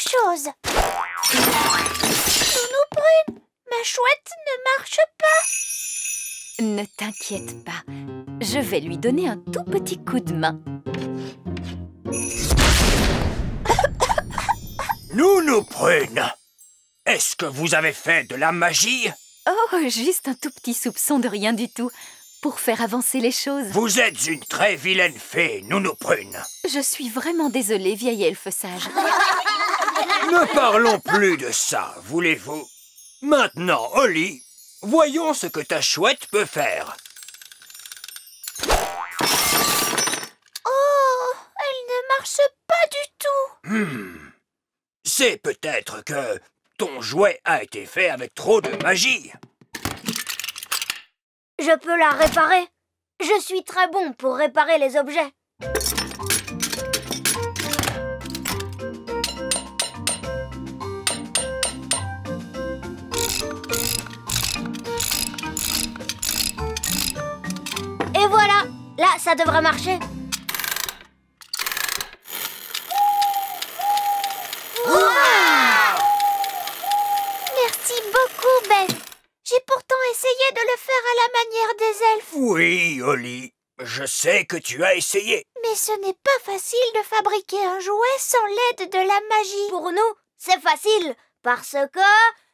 chose. Nounou Prune, ma chouette ne marche pas. Ne t'inquiète pas. Je vais lui donner un tout petit coup de main. Nounou Prune, est-ce que vous avez fait de la magie? Oh, juste un tout petit soupçon de rien du tout, pour faire avancer les choses. Vous êtes une très vilaine fée, Nounou Prune. Je suis vraiment désolée, vieille elfe sage. Ne parlons plus de ça, voulez-vous? Maintenant, Holly, voyons ce que ta chouette peut faire. Oh, elle ne marche pas du tout. C'est peut-être que ton jouet a été fait avec trop de magie. Je peux la réparer. Je suis très bon pour réparer les objets. Et voilà, là, ça devrait marcher. Merci beaucoup, Ben. J'ai pourtant essayé de le faire à la manière des elfes. Oui, Holly, je sais que tu as essayé. Mais ce n'est pas facile de fabriquer un jouet sans l'aide de la magie. Pour nous, c'est facile, parce que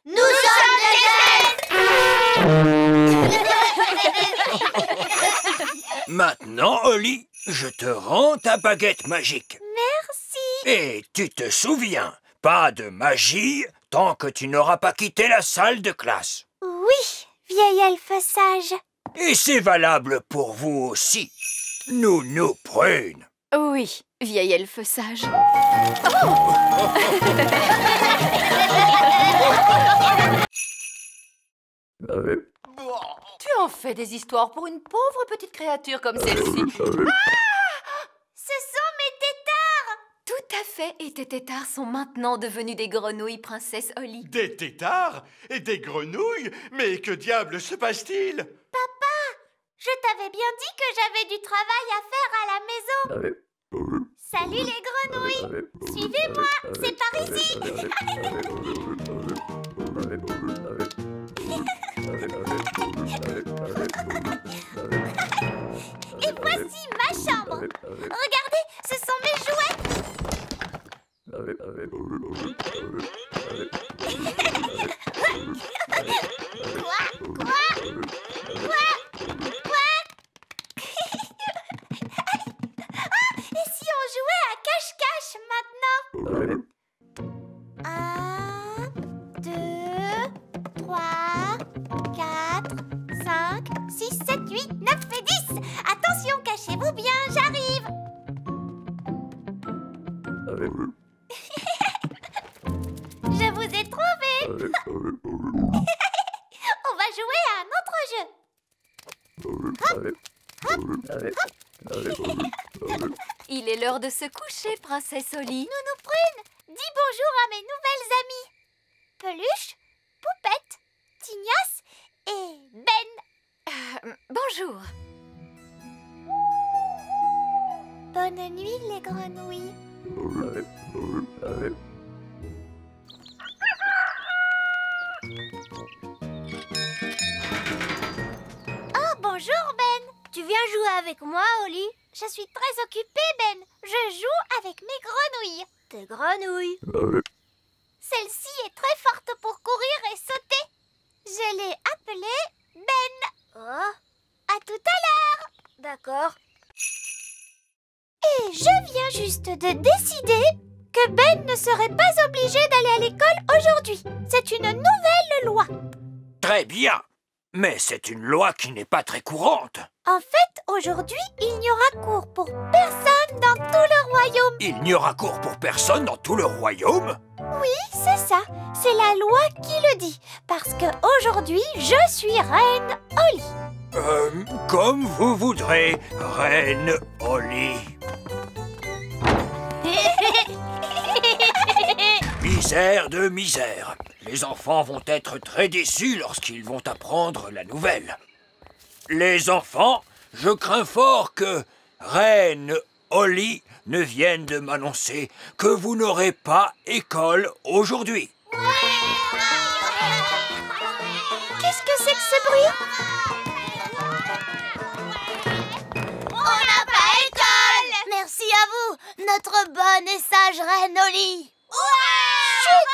nous sommes des elfes. Maintenant, Holly, je te rends ta baguette magique. Merci. Et tu te souviens, pas de magie tant que tu n'auras pas quitté la salle de classe. Oui, vieil elfe sage. Et c'est valable pour vous aussi, Nounou Prune. Oui, vieille elfe sage. Tu en fais des histoires pour une pauvre petite créature comme celle-ci. Ce sont mes tétards. Tout à fait, et tes tétards sont maintenant devenus des grenouilles, princesse Holly. Des tétards et des grenouilles? Mais que diable se passe-t-il? Papa, je t'avais bien dit que j'avais du travail à faire à la maison. Salut les grenouilles. Suivez-moi, c'est par ici. Et voici ma chambre. Regardez, ce sont mes jouets. Et si on jouait à cache-cache maintenant? 1, 2, 3, 4, 5, 6, 7, 8, 9 et 10. Attention, cachez-vous bien, j'arrive. Je vous ai trouvé. On va jouer à un autre jeu. Il est l'heure de se coucher, princesse Holly. Nounou Prune, dis bonjour à mes nouvelles amies. Peluche, Poupette, Tignasse et Ben. Bonjour. Bonne nuit les grenouilles. Oh, bonjour Ben. Tu viens jouer avec moi, Holly? Je suis très occupée, Ben. Je joue avec mes grenouilles. Tes grenouilles? Celle-ci est très forte pour courir et sauter. Je l'ai appelée Ben. Oh, à tout à l'heure. D'accord. Et je viens juste de décider que Ben ne serait pas obligé d'aller à l'école aujourd'hui. C'est une nouvelle loi. Très bien, mais c'est une loi qui n'est pas très courante. En fait, aujourd'hui, il n'y aura cours pour personne dans tout le royaume. Il n'y aura cours pour personne dans tout le royaume? Oui, c'est ça. C'est la loi qui le dit. Parce que aujourd'hui, je suis reine Holly. Comme vous voudrez, reine Holly. Misère de misère. Les enfants vont être très déçus lorsqu'ils vont apprendre la nouvelle. Les enfants, je crains fort que reine Holly ne vienne de m'annoncer que vous n'aurez pas école aujourd'hui. Qu'est-ce que c'est que ce bruit? On n'a pas école! Merci à vous, notre bonne et sage reine Holly. Chut!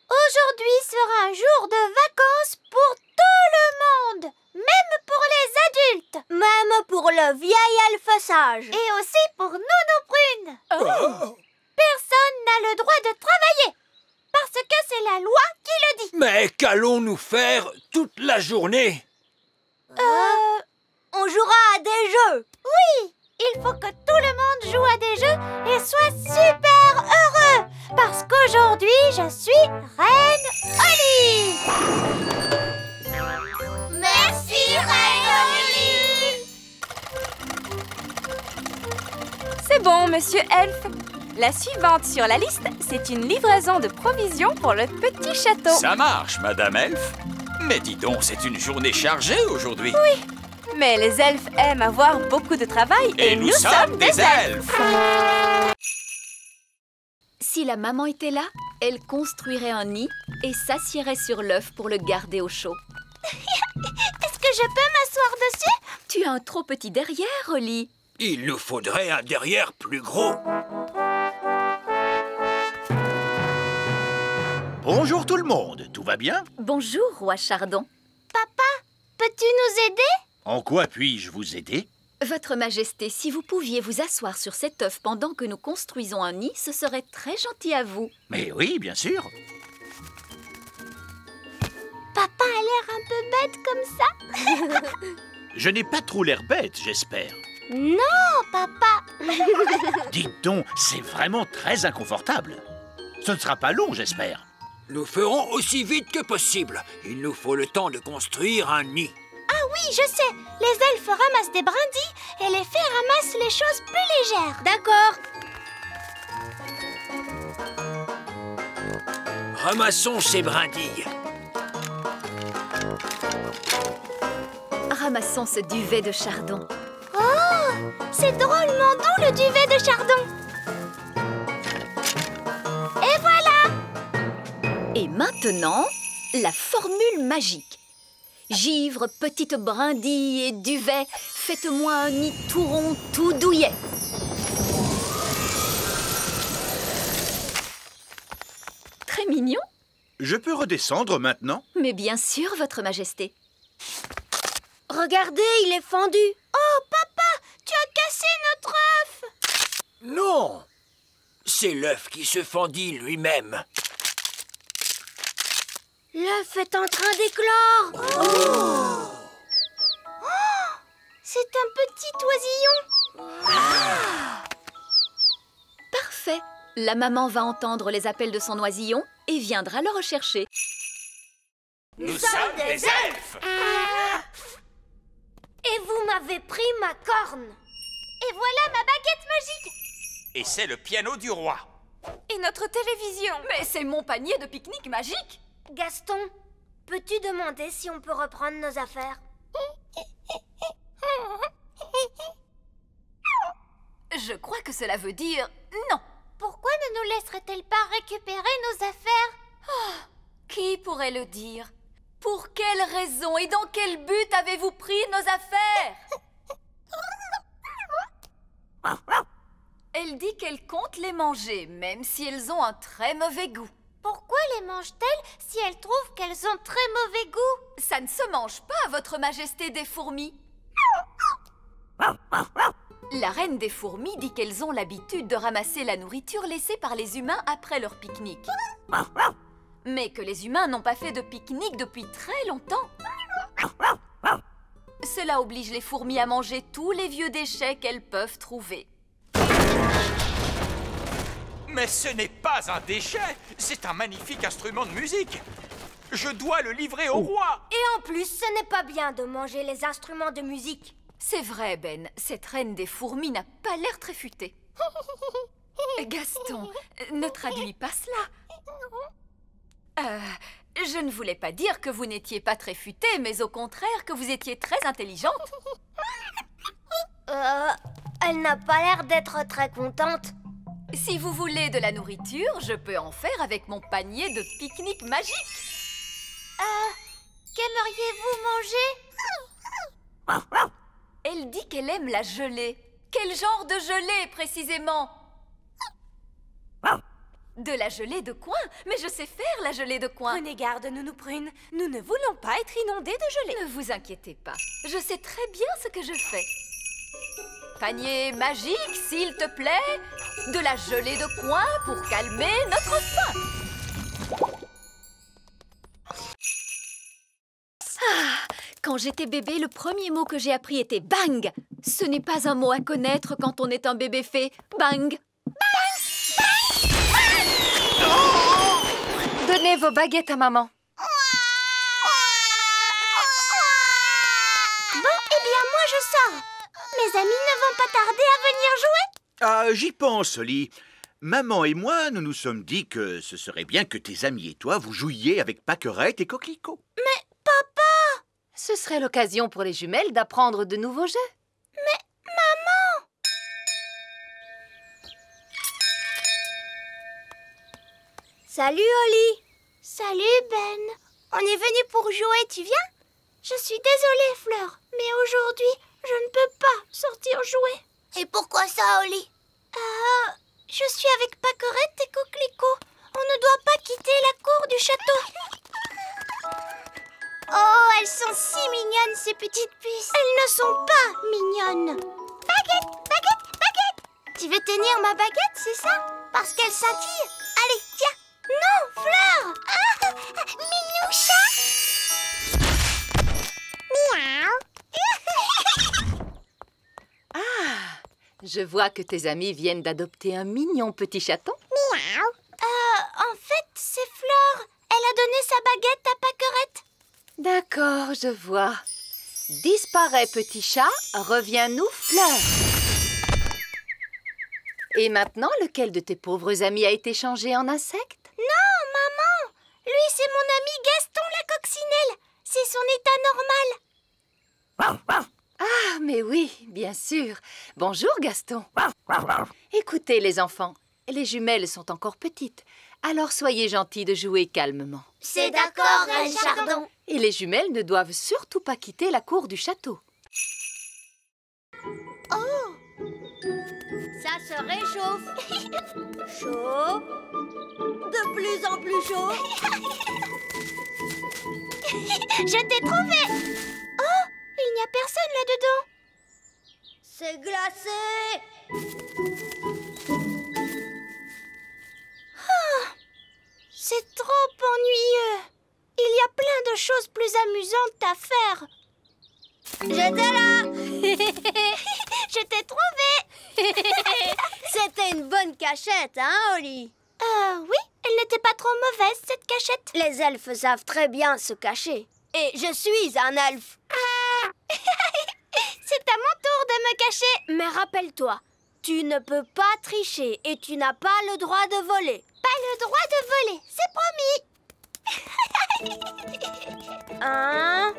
Aujourd'hui sera un jour de vacances pour tout le monde, même pour les adultes. Même pour le vieil elfe sage. Et aussi pour Nounou Prune. Personne n'a le droit de travailler, parce que c'est la loi qui le dit. Mais qu'allons-nous faire toute la journée? On jouera à des jeux. Oui, il faut que tout le monde joue à des jeux et soit super heureux. Parce qu'aujourd'hui, je suis Reine Holly. Merci, Reine Holly. C'est bon, monsieur Elfe. La suivante sur la liste, c'est une livraison de provisions pour le petit château. Ça marche, Madame Elfe. Mais dis donc, c'est une journée chargée aujourd'hui. Oui, mais les elfes aiment avoir beaucoup de travail Et nous sommes des elfes. Si la maman était là, elle construirait un nid et s'assierait sur l'œuf pour le garder au chaud. Est-ce que je peux m'asseoir dessus? Tu as un trop petit derrière, Holly. Il nous faudrait un derrière plus gros. Bonjour tout le monde, tout va bien? Bonjour, roi Chardon. Papa, peux-tu nous aider? En quoi puis-je vous aider? Votre Majesté, si vous pouviez vous asseoir sur cet œuf pendant que nous construisons un nid, ce serait très gentil à vous. Mais oui, bien sûr. Papa a l'air un peu bête comme ça. Je n'ai pas trop l'air bête, j'espère. Non, papa. Dites donc, c'est vraiment très inconfortable. Ce ne sera pas long, j'espère. Nous ferons aussi vite que possible. Il nous faut le temps de construire un nid. Ah oui, je sais. Les elfes ramassent des brindilles et les fées ramassent les choses plus légères. D'accord. Ramassons ces brindilles. Ramassons ce duvet de chardon. Oh, c'est drôlement doux le duvet de chardon. Et voilà. Et maintenant, la formule magique. Givre, petite brindille et duvet, faites-moi un nid tout rond, tout douillet. Très mignon. Je peux redescendre maintenant? Mais bien sûr, Votre Majesté. Regardez, il est fendu. Oh, papa, tu as cassé notre œuf. Non, c'est l'œuf qui se fendit lui-même. L'œuf est en train d'éclore. Oh, c'est un petit oisillon. Parfait. La maman va entendre les appels de son oisillon et viendra le rechercher. Nous sommes des elfes. Et vous m'avez pris ma corne. Et voilà ma baguette magique. Et c'est le piano du roi. Et notre télévision. Mais c'est mon panier de pique-nique magique. Gaston, peux-tu demander si on peut reprendre nos affaires? Je crois que cela veut dire non. Pourquoi ne nous laisserait-elle pas récupérer nos affaires? Qui pourrait le dire? Pour quelle raison et dans quel but avez-vous pris nos affaires? Elle dit qu'elle compte les manger, même si elles ont un très mauvais goût. Pourquoi les mange-t-elle si elle trouve qu'elles ont très mauvais goût? Ça ne se mange pas, Votre Majesté des fourmis. La reine des fourmis dit qu'elles ont l'habitude de ramasser la nourriture laissée par les humains après leur pique-nique. Mais que les humains n'ont pas fait de pique-nique depuis très longtemps. Cela oblige les fourmis à manger tous les vieux déchets qu'elles peuvent trouver. Mais ce n'est pas un déchet, c'est un magnifique instrument de musique. Je dois le livrer au roi. Et en plus, ce n'est pas bien de manger les instruments de musique. C'est vrai, Ben, cette reine des fourmis n'a pas l'air très futée. Gaston, ne traduis pas cela. Je ne voulais pas dire que vous n'étiez pas très futée, mais au contraire que vous étiez très intelligente. Elle n'a pas l'air d'être très contente. Si vous voulez de la nourriture, je peux en faire avec mon panier de pique-nique magique. Qu'aimeriez-vous manger? Elle dit qu'elle aime la gelée. Quel genre de gelée, précisément? De la gelée de coin? Mais je sais faire la gelée de coin. Prenez garde, Nounou Prune. Nous ne voulons pas être inondés de gelée. Ne vous inquiétez pas. Je sais très bien ce que je fais. Panier magique, s'il te plaît. De la gelée de coin pour calmer notre faim. Quand j'étais bébé, le premier mot que j'ai appris était bang. Ce n'est pas un mot à connaître quand on est un bébé fée. Bang. Donnez vos baguettes à maman. Bon, eh bien, moi je sors. Mes amis ne vont pas tarder à venir jouer. Ah, j'y pense, Oli. Maman et moi, nous nous sommes dit que ce serait bien que tes amis et toi vous jouiez avec Pâquerette et Coquelicot. Mais papa! Ce serait l'occasion pour les jumelles d'apprendre de nouveaux jeux. Mais maman! Salut Oli! Salut Ben! On est venu pour jouer, tu viens? Je suis désolée Fleur, mais aujourd'hui, je ne peux pas sortir jouer. Et pourquoi ça, Oli? Je suis avec Pâquerette et Coquelicot. On ne doit pas quitter la cour du château. Oh, elles sont si mignonnes, ces petites puces. Elles ne sont pas mignonnes. Baguette, baguette, baguette. Tu veux tenir ma baguette, c'est ça? Parce qu'elle scintille. Allez, tiens. Non, Fleur. Minoucha. Miaou. Je vois que tes amis viennent d'adopter un mignon petit chaton. Miaou. En fait, c'est Fleur. Elle a donné sa baguette à Pâquerette. D'accord, je vois. Disparais, petit chat, reviens-nous, Fleur. Et maintenant, lequel de tes pauvres amis a été changé en insecte? Non, maman. Lui, c'est mon ami Gaston la coccinelle. C'est son état normal. Ah, mais oui, bien sûr. Bonjour, Gaston. Écoutez, les enfants, les jumelles sont encore petites. Alors soyez gentils de jouer calmement. C'est d'accord, Reine Chardon. Et les jumelles ne doivent surtout pas quitter la cour du château. Oh! Ça se réchauffe. Chaud. De plus en plus chaud. Je t'ai trouvé! Oh! Il n'y a personne là-dedans. C'est glacé. C'est trop ennuyeux. Il y a plein de choses plus amusantes à faire. J'étais là. Je t'ai trouvé. C'était une bonne cachette, hein, Oli? Oui, elle n'était pas trop mauvaise, cette cachette. Les elfes savent très bien se cacher. Et je suis un elfe. C'est à mon tour de me cacher. Mais rappelle-toi, tu ne peux pas tricher et tu n'as pas le droit de voler. Pas le droit de voler, c'est promis. 1,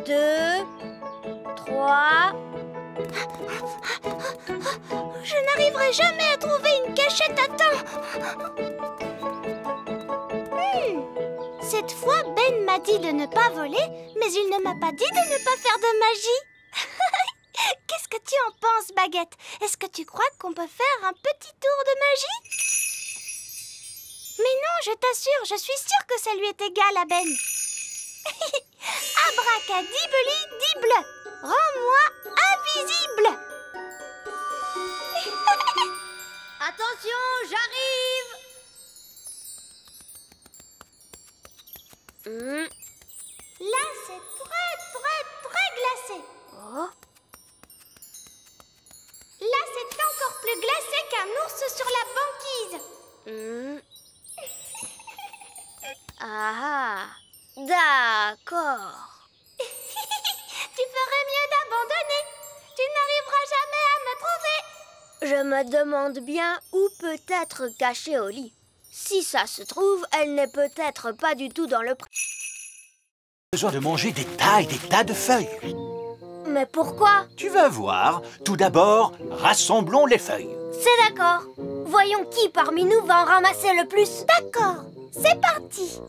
2, 3... Je n'arriverai jamais à trouver une cachette à temps. Cette fois, Ben m'a dit de ne pas voler, mais il ne m'a pas dit de ne pas faire de magie. Qu'est-ce que tu en penses, Baguette? Est-ce que tu crois qu'on peut faire un petit tour de magie? Mais non, je t'assure, je suis sûre que ça lui est égal à Ben. Abracadibli-dible, rends-moi invisible. Attention, j'arrive. Là, c'est très glacé. Oh. Là, c'est encore plus glacé qu'un ours sur la banquise. Ah, d'accord. Tu ferais mieux d'abandonner. Tu n'arriveras jamais à me trouver. Je me demande bien où peut être cachée Oli. Si ça se trouve, elle n'est peut-être pas du tout dans le... Besoin de manger des tas et des tas de feuilles. Mais pourquoi? Tu vas voir. Tout d'abord, rassemblons les feuilles. C'est d'accord. Voyons qui parmi nous va en ramasser le plus. D'accord, c'est parti.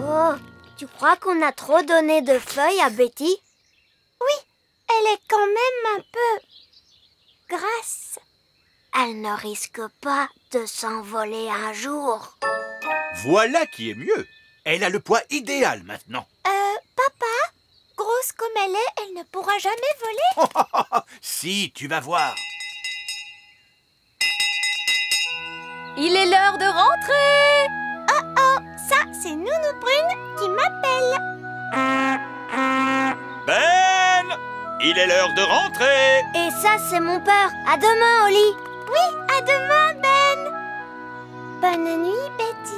Oh, tu crois qu'on a trop donné de feuilles à Betty? Oui, elle est quand même un peu grasse. Elle ne risque pas de s'envoler un jour. Voilà qui est mieux. Elle a le poids idéal maintenant. Papa, grosse comme elle est, elle ne pourra jamais voler. Si, tu vas voir. Il est l'heure de rentrer! Oh, ça, c'est Nounou Brune qui m'appelle. Ben! Il est l'heure de rentrer! Et ça, c'est mon père. À demain, Holly. Oui, à demain, Ben. Bonne nuit, Betty.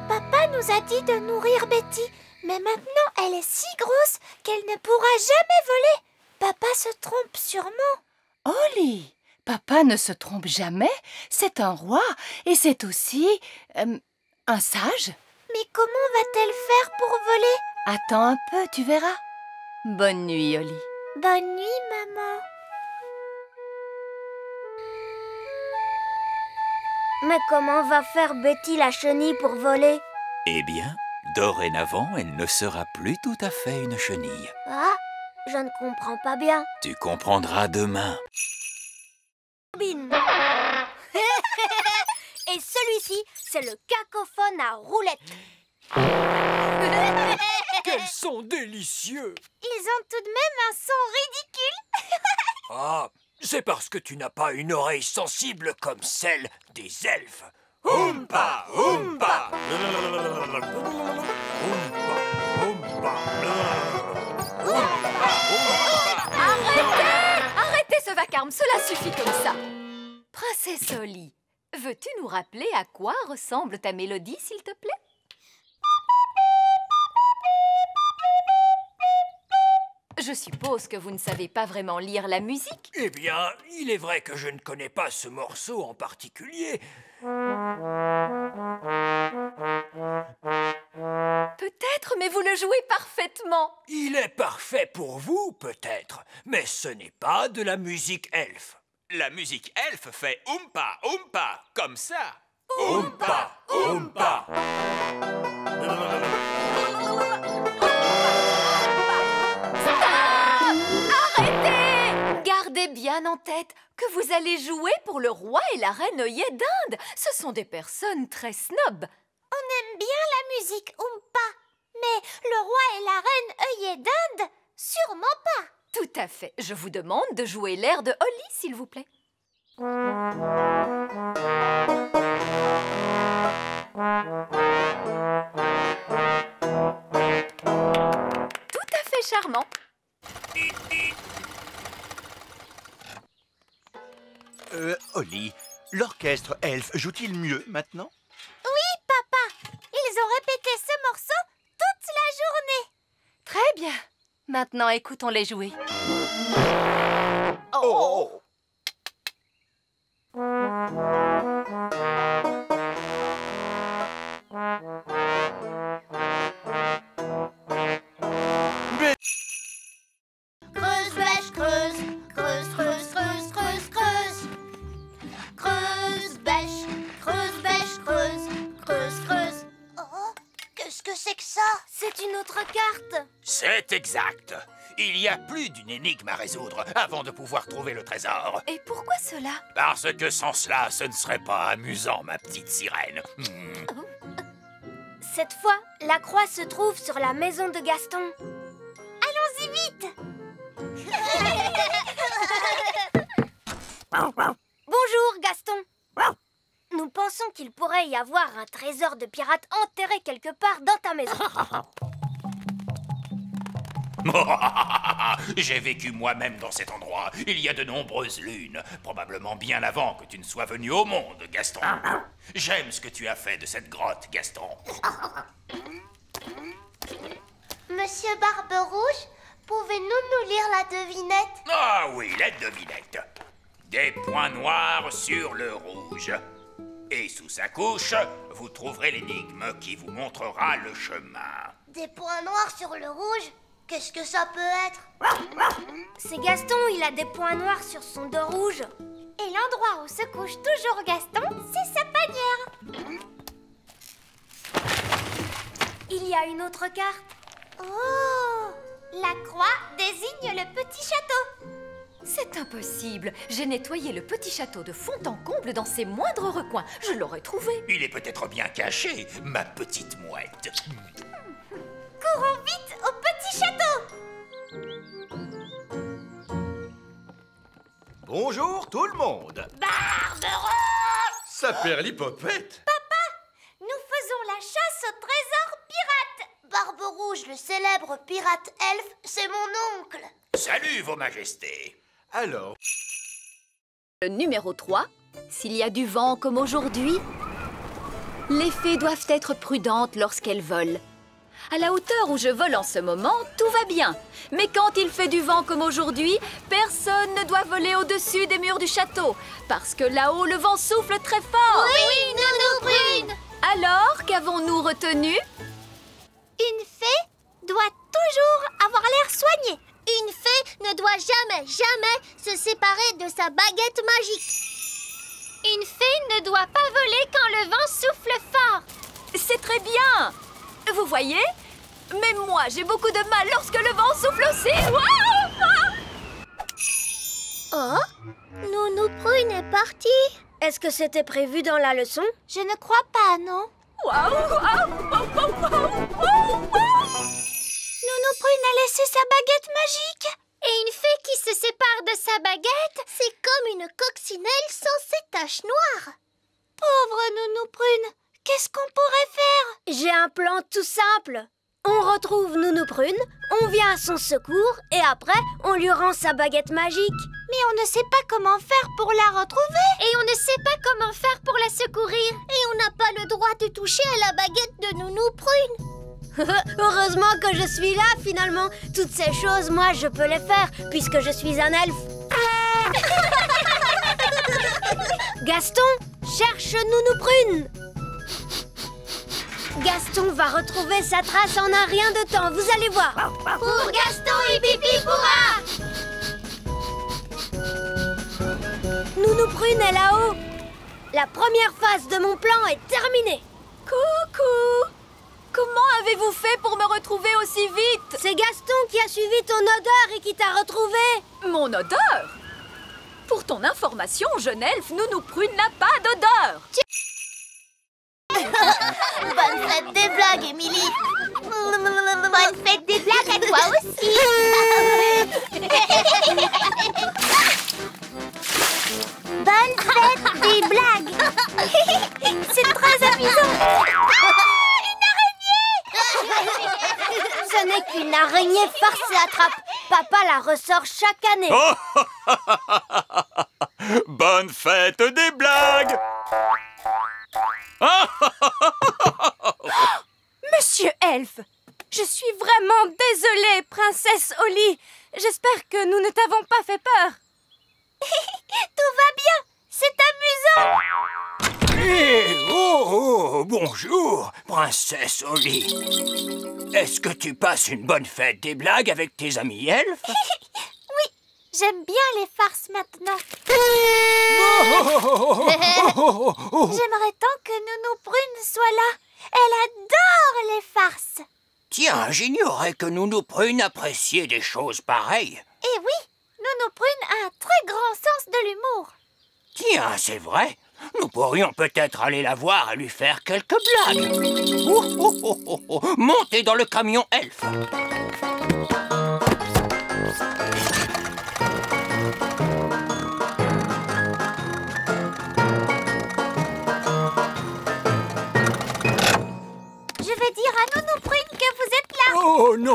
Papa nous a dit de nourrir Betty, mais maintenant elle est si grosse qu'elle ne pourra jamais voler. Papa se trompe sûrement. Holly, papa ne se trompe jamais. C'est un roi et c'est aussi un sage. Mais comment va-t-elle faire pour voler? Attends un peu, tu verras. Bonne nuit, Holly. Bonne nuit, maman. Mais comment va faire Betty la chenille pour voler? Eh bien, dorénavant, elle ne sera plus tout à fait une chenille. Ah, je ne comprends pas bien. Tu comprendras demain. Bin. Et celui-ci, c'est le cacophone à roulettes. Quels sont délicieux! Ils ont tout de même un son ridicule. Ah, c'est parce que tu n'as pas une oreille sensible comme celle des elfes. Oompa, oompa. Arrêtez ce vacarme, cela suffit comme ça. Princesse Holly, veux-tu nous rappeler à quoi ressemble ta mélodie, s'il te plaît? Je suppose que vous ne savez pas vraiment lire la musique. Eh bien, il est vrai que je ne connais pas ce morceau en particulier. Peut-être, mais vous le jouez parfaitement. Il est parfait pour vous, peut-être, mais ce n'est pas de la musique elfe. La musique elfe fait oompa, oompa, comme ça. Oompa, oompa. Arrêtez! Gardez bien en tête que vous allez jouer pour le roi et la reine œillet d'Inde. Ce sont des personnes très snobs. On aime bien la musique Oompa, mais le roi et la reine œillet d'Inde, sûrement pas. Tout à fait. Je vous demande de jouer l'air de Holly, s'il vous plaît. Tout à fait charmant. Holly, l'orchestre elfe joue-t-il mieux maintenant? Oui, papa. Ils ont répété ce morceau toute la journée. Très bien. Maintenant, écoutons-les jouer. Oh! Creuse, bêche, creuse. Creuse, creuse, creuse, creuse, creuse. Creuse, bêche, creuse, bêche, creuse. Creuse, creuse. Oh, qu'est-ce que c'est que ça? C'est une autre carte. C'est exact. Il y a plus d'une énigme à résoudre avant de pouvoir trouver le trésor. Et pourquoi cela? Parce que sans cela, ce ne serait pas amusant, ma petite sirène. Cette fois, la croix se trouve sur la maison de Gaston. Allons-y vite. Bonjour, Gaston. Nous pensons qu'il pourrait pourrait y avoir un trésor de pirate enterré quelque part dans ta maison. J'ai vécu moi-même dans cet endroit. Il y a de nombreuses lunes, probablement bien avant que tu ne sois venu au monde, Gaston. J'aime ce que tu as fait de cette grotte, Gaston. Monsieur Barbe-Rouge, pouvez-nous nous lire la devinette? Ah oui, la devinette. Des points noirs sur le rouge. Et sous sa couche, vous trouverez l'énigme qui vous montrera le chemin. Des points noirs sur le rouge? Qu'est-ce que ça peut être? C'est Gaston, il a des points noirs sur son dos rouge. Et l'endroit où se couche toujours Gaston, c'est sa panière. Il y a une autre carte. Oh! La croix désigne le petit château. C'est impossible. J'ai nettoyé le petit château de fond en comble dans ses moindres recoins. Je l'aurais trouvé. Il est peut-être bien caché, ma petite mouette. Courons vite au petit château. Bonjour tout le monde. Barbe-Rouge! Ça perlipopette. Nous faisons la chasse au trésor pirate. Barbe-Rouge, le célèbre pirate elfe, c'est mon oncle. Salut, vos majestés. Alors, Le numéro 3, s'il y a du vent comme aujourd'hui, les fées doivent être prudentes lorsqu'elles volent. À la hauteur où je vole en ce moment, tout va bien. Mais quand il fait du vent comme aujourd'hui, personne ne doit voler au-dessus des murs du château. Parce que là-haut, le vent souffle très fort. Oui, Nounou Prune. Alors, qu'avons-nous retenu? Une fée doit toujours avoir l'air soigné. Une fée ne doit jamais se séparer de sa baguette magique. Une fée ne doit pas voler quand le vent souffle fort. C'est très bien. Vous voyez? Même moi, j'ai beaucoup de mal lorsque le vent souffle aussi. Oh, Nounou Prune est partie. Est-ce que c'était prévu dans la leçon? Je ne crois pas, non. Nounou Prune a laissé sa baguette magique. Et une fée qui se sépare de sa baguette, c'est comme une coccinelle sans ses taches noires. Pauvre Nounou Prune, qu'est-ce qu'on pourrait faire? J'ai un plan tout simple. On retrouve Nounou Prune, on vient à son secours et après, on lui rend sa baguette magique. Mais on ne sait pas comment faire pour la retrouver. Et on ne sait pas comment faire pour la secourir. Et on n'a pas le droit de toucher à la baguette de Nounou Prune. Heureusement que je suis là, finalement. Toutes ces choses, moi, je peux les faire, puisque je suis un elfe. Gaston, cherche Nounou Prune. Gaston va retrouver sa trace en un rien de temps, vous allez voir. Pour Gaston et Pipi pourra. Nounou Prune est là-haut. La première phase de mon plan est terminée. Coucou! Comment avez-vous fait pour me retrouver aussi vite? C'est Gaston qui a suivi ton odeur et qui t'a retrouvé. Mon odeur? Pour ton information, jeune elfe, Nounou Prune n'a pas d'odeur. Bonne fête des blagues, Émilie. Bonne fête des blagues à toi aussi. Bonne fête des blagues. C'est très amusant. Une araignée. Ce n'est qu'une araignée farce et attrape. Papa la ressort chaque année. Bonne fête des blagues. Monsieur Elfe, je suis vraiment désolée, princesse Holly. J'espère que nous ne t'avons pas fait peur. Tout va bien, c'est amusant. Oh, bonjour, princesse Holly. Est-ce que tu passes une bonne fête des blagues avec tes amis elfes? Oui, j'aime bien les farces maintenant. J'aimerais tant que Nounou Prune soit là. Elle adore les farces. Tiens, j'ignorais que Nounou Prune appréciait des choses pareilles. Et oui, Nounou Prune a un très grand sens de l'humour. Tiens, c'est vrai. Nous pourrions peut-être aller la voir et lui faire quelques blagues. Montez dans le camion elfe.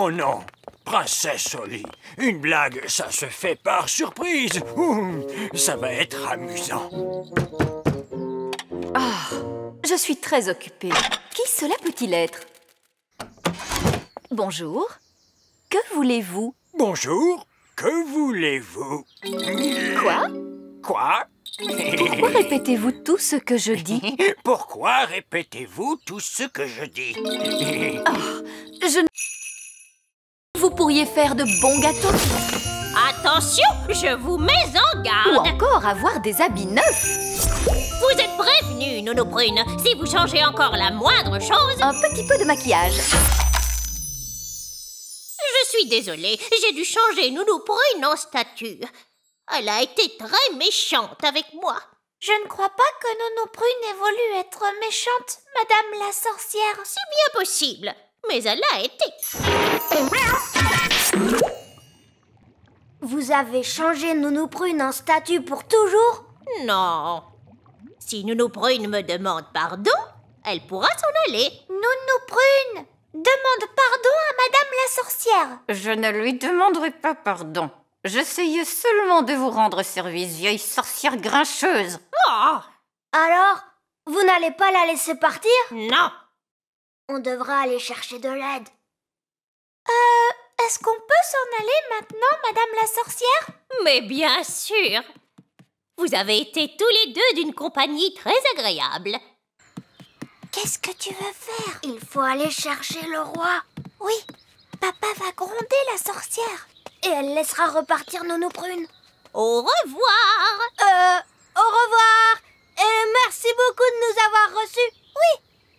Oh non, Princesse Holly, une blague, ça se fait par surprise. Ça va être amusant. Ah, je suis très occupée. Qui cela peut-il être? Bonjour. Que voulez-vous? Bonjour, que voulez-vous? Quoi? Quoi? Pourquoi répétez-vous tout ce que je dis? Pourquoi répétez-vous tout ce que je dis? Vous pourriez faire de bons gâteaux Attention, je vous mets en ou garde. encore avoir des habits neufs. Vous êtes prévenus, Nounou Prune. Si vous changez encore la moindre chose... Un petit peu de maquillage. Je suis désolée, j'ai dû changer Nounou Prune en statue. Elle a été très méchante avec moi. Je ne crois pas que Nounou Prune ait voulu être méchante, Madame la sorcière. C'est bien possible, mais elle a été. Vous avez changé Nounou Prune en statue pour toujours? Non. Si Nounou Prune me demande pardon, elle pourra s'en aller. Nounou Prune demande pardon à Madame la sorcière. Je ne lui demanderai pas pardon. J'essayais seulement de vous rendre service, vieille sorcière grincheuse. Oh, Alors, vous n'allez pas la laisser partir? non. On devra aller chercher de l'aide. Est-ce qu'on peut s'en aller maintenant, Madame la sorcière? Mais bien sûr. Vous avez été tous les deux d'une compagnie très agréable. Qu'est-ce que tu veux faire? Il faut aller chercher le roi. Oui, papa va gronder la sorcière. Et elle laissera repartir Nounou Prune. Au revoir. Au revoir. Et merci beaucoup de nous avoir reçus. Oui,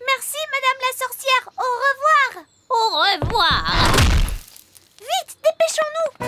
merci Madame la sorcière. Au revoir. Au revoir. Vite, dépêchons-nous.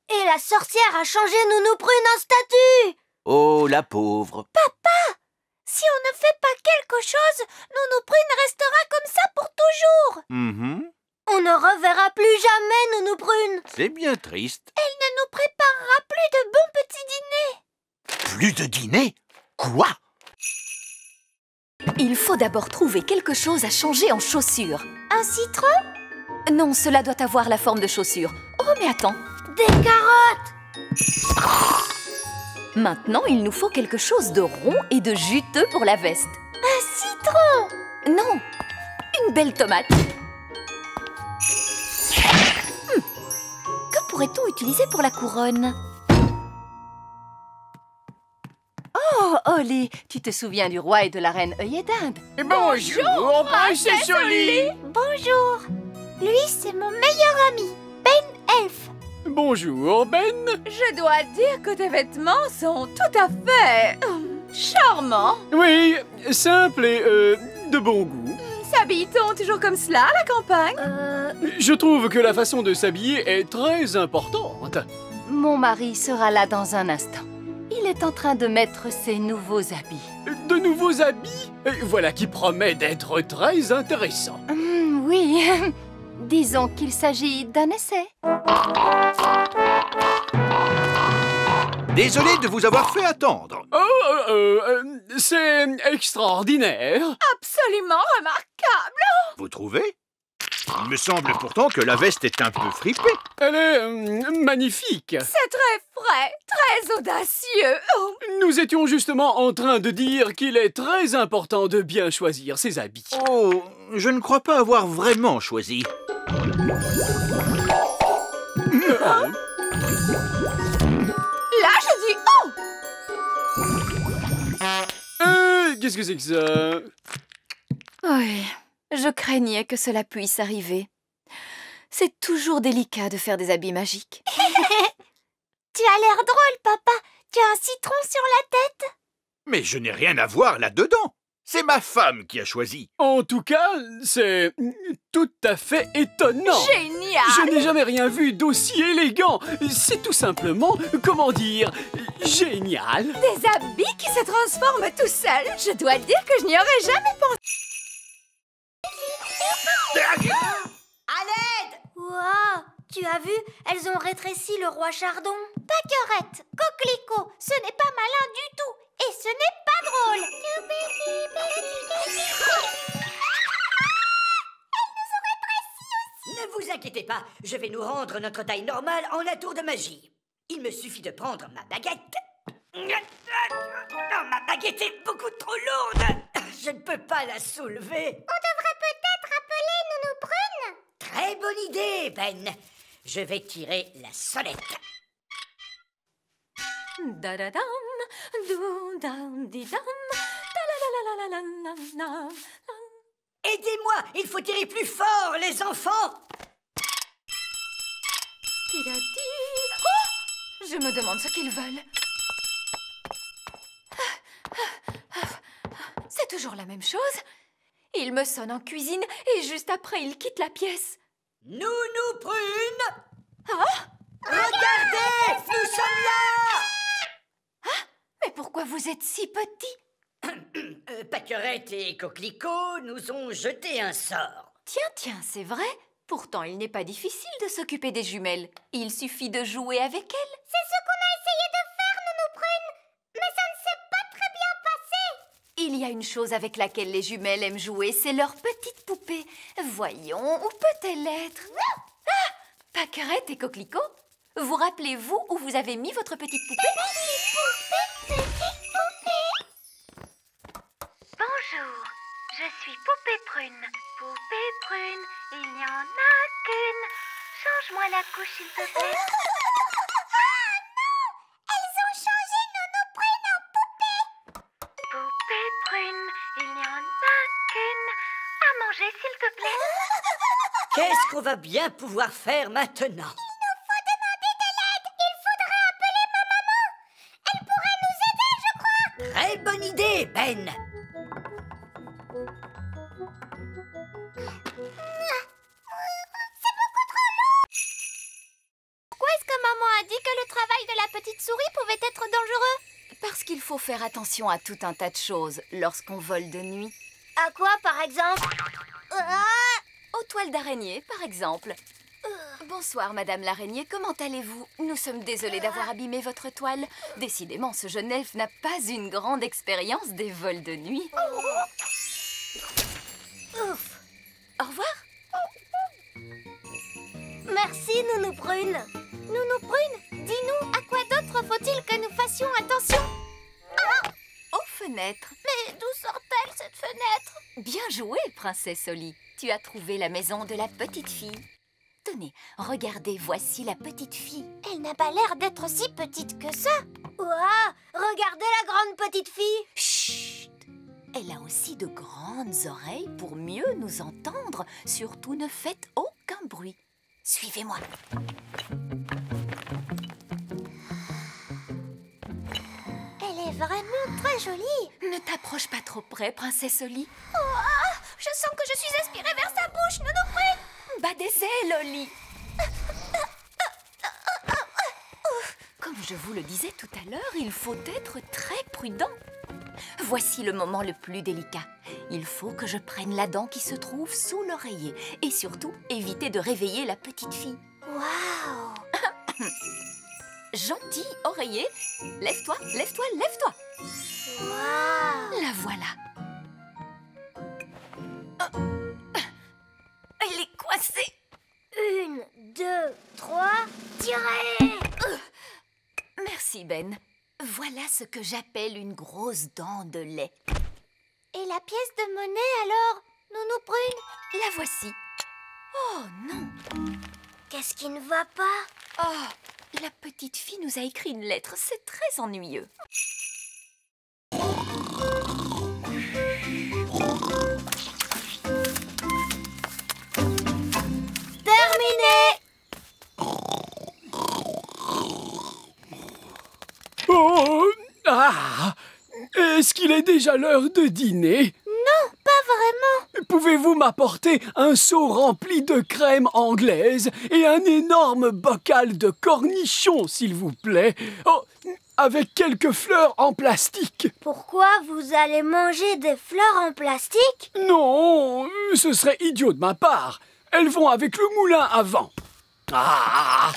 Et la sorcière a changé Nounou Prune en statue. Oh, la pauvre. Papa, si on ne fait pas quelque chose, Nounou Prune restera comme ça pour toujours. On ne reverra plus jamais Nounou Prune. C'est bien triste. Elle ne nous préparera plus de bons petits dîners. Plus de dîner? Quoi? Il faut d'abord trouver quelque chose à changer en chaussures. Un citron? Non, cela doit avoir la forme de chaussures. Oh, mais attends. Des carottes. Maintenant, il nous faut quelque chose de rond et de juteux pour la veste. Un citron. Non, une belle tomate. Que pourrait-on utiliser pour la couronne? Oh, Holly, tu te souviens du roi et de la reine œillet d'Inde? Bonjour, Princesse Holly. Bonjour. Lui, c'est mon meilleur ami, Ben Elf. Bonjour, Ben. Je dois dire que tes vêtements sont tout à fait charmants. Oui, simple et de bon goût. S'habille-t-on toujours comme cela à la campagne? Je trouve que la façon de s'habiller est très importante. Mon mari sera là dans un instant. Il est en train de mettre ses nouveaux habits. De nouveaux habits? Voilà qui promet d'être très intéressant. Oui, disons qu'il s'agit d'un essai. Désolé de vous avoir fait attendre. C'est extraordinaire. Absolument remarquable. Vous trouvez? Il me semble pourtant que la veste est un peu fripée. Elle est magnifique. C'est très frais, très audacieux. Nous étions justement en train de dire qu'il est très important de bien choisir ses habits. Oh, je ne crois pas avoir vraiment choisi. Là, je dis oh! Qu'est-ce que c'est que ça? Oui, je craignais que cela puisse arriver. C'est toujours délicat de faire des habits magiques. Tu as l'air drôle, papa. Tu as un citron sur la tête. Mais je n'ai rien à voir là-dedans. C'est ma femme qui a choisi. En tout cas, c'est tout à fait étonnant. Génial! Je n'ai jamais rien vu d'aussi élégant. C'est tout simplement, comment dire, génial. Des habits qui se transforment tout seuls. Je dois dire que je n'y aurais jamais pensé. Allez! Ouah, tu as vu, elles ont rétréci le roi Chardon. Pâquerette, coquelicot, ce n'est pas malin du tout. Et ce n'est pas drôle. Ne vous inquiétez pas, je vais nous rendre notre taille normale en un tour de magie. Il me suffit de prendre ma baguette. Non, ma baguette est beaucoup trop lourde. Je ne peux pas la soulever. On devrait peut-être appeler Nounou Prune. Très bonne idée, Ben. Je vais tirer la sonnette. Da-da-dam, dou-dam-di-dam, ta-la-la-la-la-la-la-la. Aidez-moi, il faut tirer plus fort, les enfants. Ti-da-ti. Oh, je me demande ce qu'ils veulent. C'est toujours la même chose. Il me sonne en cuisine et juste après, il quitte la pièce. Nounou Prune! Ah! Regardez! Nous sommes là! Ah! Mais pourquoi vous êtes si petits? Pâquerette et Coquelicot nous ont jeté un sort. Tiens, c'est vrai. Pourtant, il n'est pas difficile de s'occuper des jumelles. Il suffit de jouer avec elles. C'est ce qu'on a essayé de faire, Nounou Prune. Mais ça ne s'est pas très bien passé. Il y a une chose avec laquelle les jumelles aiment jouer, c'est leur petite poupée. Voyons, où peut-elle être? Ah! Pâquerette et Coquelicot, vous rappelez-vous où vous avez mis votre petite poupée? Petite poupée. Bonjour, je suis Poupée Prune. Poupée Prune, il n'y en a qu'une. Change-moi la couche, s'il te plaît. Ah non! Elles ont changé Nounou Prune en poupée. Poupée Prune, il n'y en a qu'une. À manger, s'il te plaît. Qu'est-ce qu'on va bien pouvoir faire maintenant? Il nous faut demander de l'aide. Il faudrait appeler ma maman. Elle pourrait nous aider, je crois. Très bonne idée, Ben. C'est beaucoup trop long. Pourquoi est-ce que maman a dit que le travail de la petite souris pouvait être dangereux? Parce qu'il faut faire attention à tout un tas de choses lorsqu'on vole de nuit. À quoi, par exemple? Aux toiles d'araignée, par exemple. Bonsoir, Madame l'araignée, comment allez-vous? Nous sommes désolés d'avoir abîmé votre toile. Décidément, ce jeune elfe n'a pas une grande expérience des vols de nuit. Ouf. Au revoir. Merci, Nounou Prune. Nounou Prune, dis-nous, à quoi d'autre faut-il que nous fassions attention? Aux fenêtres. Mais d'où sort-elle, cette fenêtre? Bien joué, princesse Oli. Tu as trouvé la maison de la petite fille. Tenez, regardez, voici la petite fille. Elle n'a pas l'air d'être si petite que ça. Ouah, regardez la grande petite fille. Chut! Elle a aussi de grandes oreilles pour mieux nous entendre. Surtout, ne faites aucun bruit. Suivez-moi. Elle est vraiment très jolie. Ne t'approche pas trop près, princesse Oli. Oh, je sens que je suis aspirée vers sa bouche, Nounou Prune. Bas des ailes, Oli. Comme je vous le disais tout à l'heure, il faut être très prudent. Voici le moment le plus délicat. Il faut que je prenne la dent qui se trouve sous l'oreiller. Et surtout, éviter de réveiller la petite fille. Waouh! Gentil oreiller, lève-toi, lève-toi, lève-toi. Waouh! La voilà. Elle est coincée. 1, 2, 3, tirez! Merci, Ben. Voilà ce que j'appelle une grosse dent de lait. Et la pièce de monnaie, alors, Nounou Prune? La voici. Oh non! Qu'est-ce qui ne va pas? Oh, la petite fille nous a écrit une lettre. C'est très ennuyeux. Terminé! Oh! Ah! Est-ce qu'il est déjà l'heure de dîner? Non, pas vraiment. Pouvez-vous m'apporter un seau rempli de crème anglaise et un énorme bocal de cornichons, s'il vous plaît? Oh, avec quelques fleurs en plastique. Pourquoi vous allez manger des fleurs en plastique? Non, ce serait idiot de ma part. elles vont avec le moulin à vent. Ah!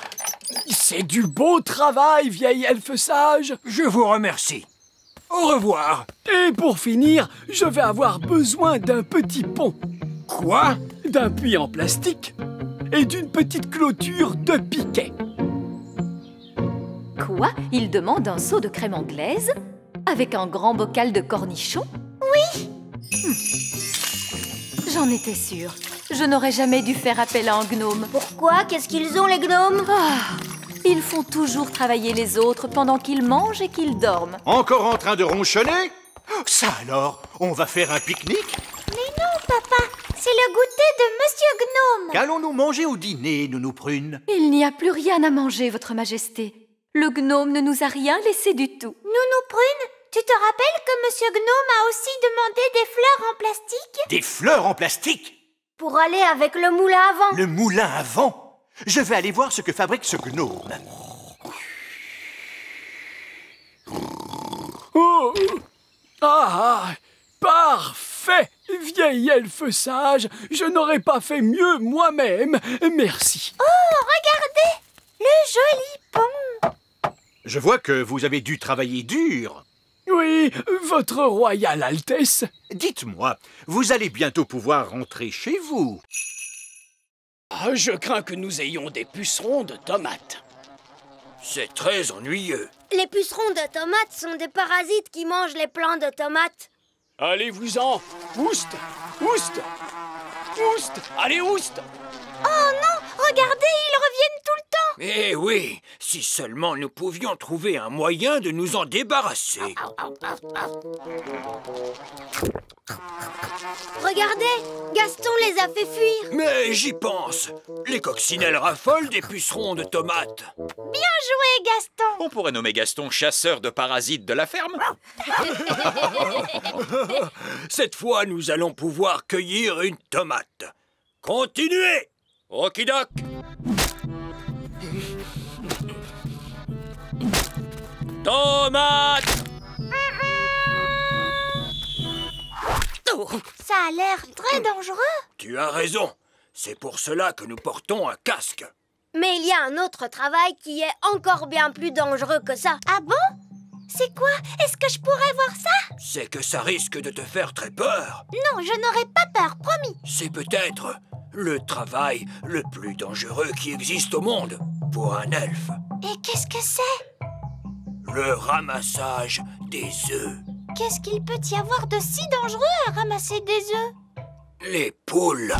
C'est du beau travail, vieille elfe sage. Je vous remercie. Au revoir. Et pour finir, je vais avoir besoin d'un petit pont. Quoi? D'un puits en plastique et d'une petite clôture de piquet. Quoi? Il demande un seau de crème anglaise avec un grand bocal de cornichons? Oui. J'en étais sûre. Je n'aurais jamais dû faire appel à un gnome. Pourquoi? Qu'est-ce qu'ils ont, les gnomes? Ils font toujours travailler les autres pendant qu'ils mangent et qu'ils dorment. Encore en train de ronchonner? Ça alors, on va faire un pique-nique? Mais non, papa, c'est le goûter de Monsieur Gnome. Qu'allons-nous manger au dîner, Nounou Prune? Il n'y a plus rien à manger, votre majesté. Le gnome ne nous a rien laissé du tout. Nounou Prune, tu te rappelles que Monsieur Gnome a aussi demandé des fleurs en plastique? Des fleurs en plastique? Pour aller avec le moulin à vent. Le moulin à vent? Je vais aller voir ce que fabrique ce gnome. Oh! Ah! Parfait! Vieille elfe sage, je n'aurais pas fait mieux moi-même. Merci. Oh, regardez! Le joli pont! Je vois que vous avez dû travailler dur. Oui, votre royale Altesse. Dites-moi, vous allez bientôt pouvoir rentrer chez vous. Ah, je crains que nous ayons des pucerons de tomates. C'est très ennuyeux. Les pucerons de tomates sont des parasites qui mangent les plants de tomates. Allez-vous-en! Oust! Oust! Oust! Allez, oust! Oh non! Regardez, ils reviennent tout le temps! Eh oui, si seulement nous pouvions trouver un moyen de nous en débarrasser. Regardez, Gaston les a fait fuir. Mais j'y pense. Les coccinelles raffolent des pucerons de tomates. Bien joué, Gaston! On pourrait nommer Gaston chasseur de parasites de la ferme. Cette fois, nous allons pouvoir cueillir une tomate. Continuez! Okidoc! Tomate! Ça a l'air très dangereux. Tu as raison. C'est pour cela que nous portons un casque. Mais il y a un autre travail qui est encore bien plus dangereux que ça. Ah bon? C'est quoi? Est-ce que je pourrais voir ça? C'est que ça risque de te faire très peur. Non, je n'aurai pas peur, promis. C'est peut-être le travail le plus dangereux qui existe au monde pour un elfe. Et qu'est-ce que c'est? Le ramassage des œufs. Qu'est-ce qu'il peut y avoir de si dangereux à ramasser des œufs? Les poules.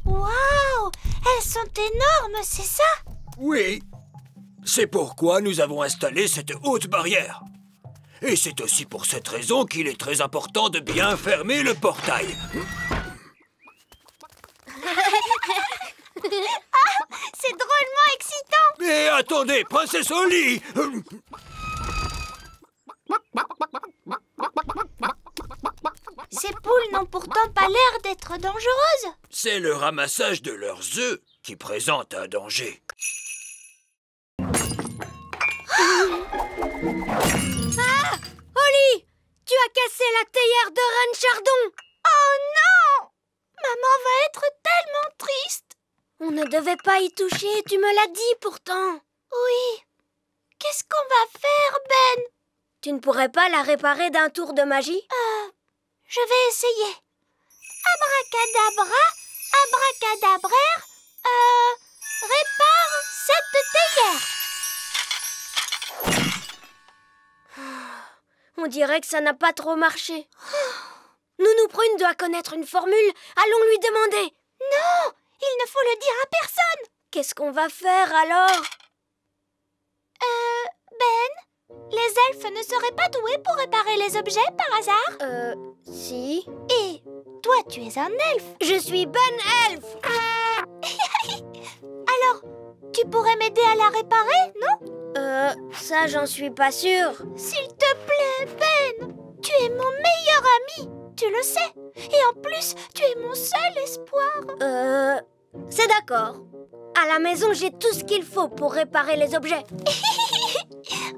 Waouh! Elles sont énormes, c'est ça? Oui. C'est pourquoi nous avons installé cette haute barrière. Et c'est aussi pour cette raison qu'il est très important de bien fermer le portail. Ah, c'est drôlement excitant! Mais attendez, princesse Holly! Ces poules n'ont pourtant pas l'air d'être dangereuses. C'est le ramassage de leurs œufs qui présente un danger. Ah! Holly! Tu as cassé la théière de Reine Chardon! Oh non! Maman va être tellement triste. On ne devait pas y toucher, tu me l'as dit pourtant. Oui. Qu'est-ce qu'on va faire, Ben? Tu ne pourrais pas la réparer d'un tour de magie? Je vais essayer. Abracadabra, abracadabraire, répare cette théière. On dirait que ça n'a pas trop marché. Nounou Prune doit connaître une formule. Allons lui demander. Non, il ne faut le dire à personne. Qu'est-ce qu'on va faire alors? Ben, les elfes ne seraient pas doués pour réparer les objets par hasard? Si. Et toi, tu es un elfe. Je suis Ben Elfe. Alors, tu pourrais m'aider à la réparer, non? Ça, j'en suis pas sûre. S'il te plaît, Ben, tu es mon meilleur ami. Tu le sais. Et en plus, tu es mon seul espoir. C'est d'accord. À la maison, j'ai tout ce qu'il faut pour réparer les objets.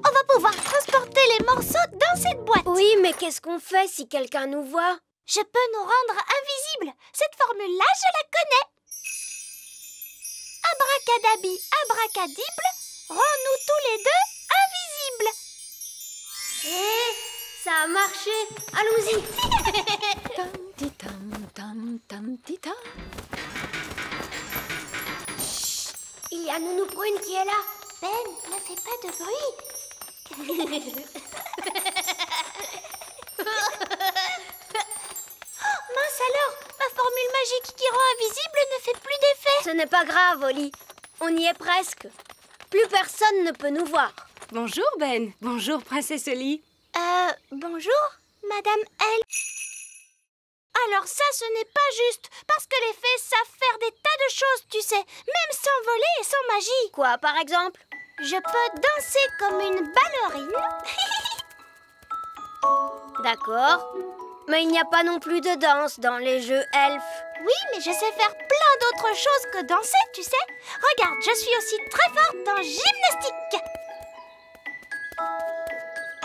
On va pouvoir transporter les morceaux dans cette boîte. Oui, mais qu'est-ce qu'on fait si quelqu'un nous voit? Je peux nous rendre invisibles. Cette formule-là, je la connais. Abracadabi, abracadible, rends-nous tous les deux invisibles. Ça a marché. Allons-y. Chut, il y a Nounou Prune qui est là. Ben, ne fais pas de bruit. Mince alors, ma formule magique qui rend invisible ne fait plus d'effet. Ce n'est pas grave, Oli. On y est presque. Plus personne ne peut nous voir. Bonjour, Ben. Bonjour, Princesse Oli. Bonjour, Madame L. Alors ça, ce n'est pas juste, parce que les fées savent faire des tas de choses, tu sais, même sans voler et sans magie. Quoi, par exemple? Je peux danser comme une ballerine. D'accord. Mais il n'y a pas non plus de danse dans les jeux elfes. Oui, mais je sais faire plein d'autres choses que danser, tu sais. Regarde, je suis aussi très forte en gymnastique.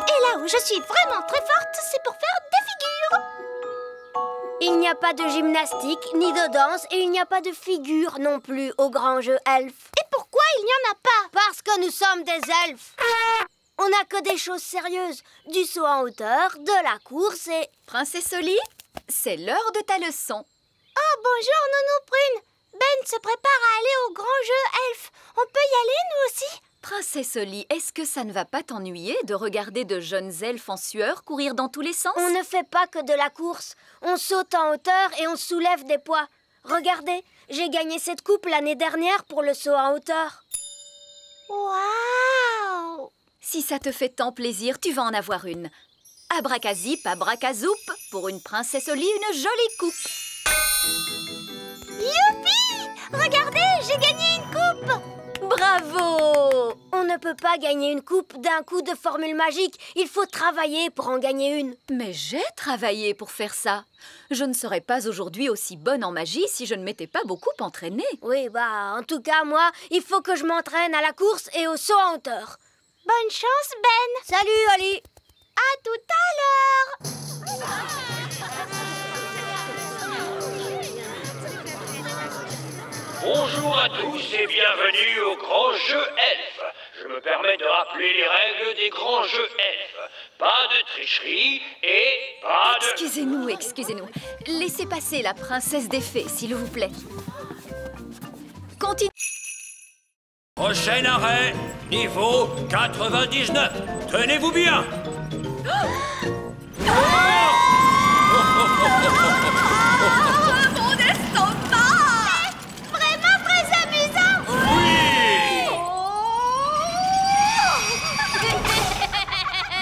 Et là où je suis vraiment très forte, c'est pour faire des figures. Il n'y a pas de gymnastique, ni de danse, et il n'y a pas de figure non plus au grand jeu elfe. Et pourquoi il n'y en a pas? Parce que nous sommes des elfes. On n'a que des choses sérieuses. Du saut en hauteur, de la course et... Princesse Oli, c'est l'heure de ta leçon. Oh, bonjour, Nounou Prune. Ben se prépare à aller au grand jeu elfe. On peut y aller, nous aussi? Princesse Oli, est-ce que ça ne va pas t'ennuyer de regarder de jeunes elfes en sueur courir dans tous les sens? On ne fait pas que de la course. On saute en hauteur et on soulève des poids. Regardez, j'ai gagné cette coupe l'année dernière pour le saut en hauteur. Waouh! Si ça te fait tant plaisir, tu vas en avoir une. Abracazip, abracazoup, pour une princesse Oli, une jolie coupe. Youpi! Regardez, j'ai gagné une coupe! Bravo! On ne peut pas gagner une coupe d'un coup de formule magique. Il faut travailler pour en gagner une. Mais j'ai travaillé pour faire ça. Je ne serais pas aujourd'hui aussi bonne en magie si je ne m'étais pas beaucoup entraînée. Oui, en tout cas, moi, il faut que je m'entraîne à la course et au saut en hauteur. Bonne chance, Ben. Salut, Oli. À tout à l'heure. Bonjour à tous et bienvenue au Grand Jeu Elfe. Je me permets de rappeler les règles des grands jeux elfes. Pas de tricherie et pas de... Excusez-nous, excusez-nous. Laissez passer la princesse des fées, s'il vous plaît. Continue. Prochain arrêt, niveau 99. Tenez-vous bien. Mon estomac! Vraiment très amusant! Oui!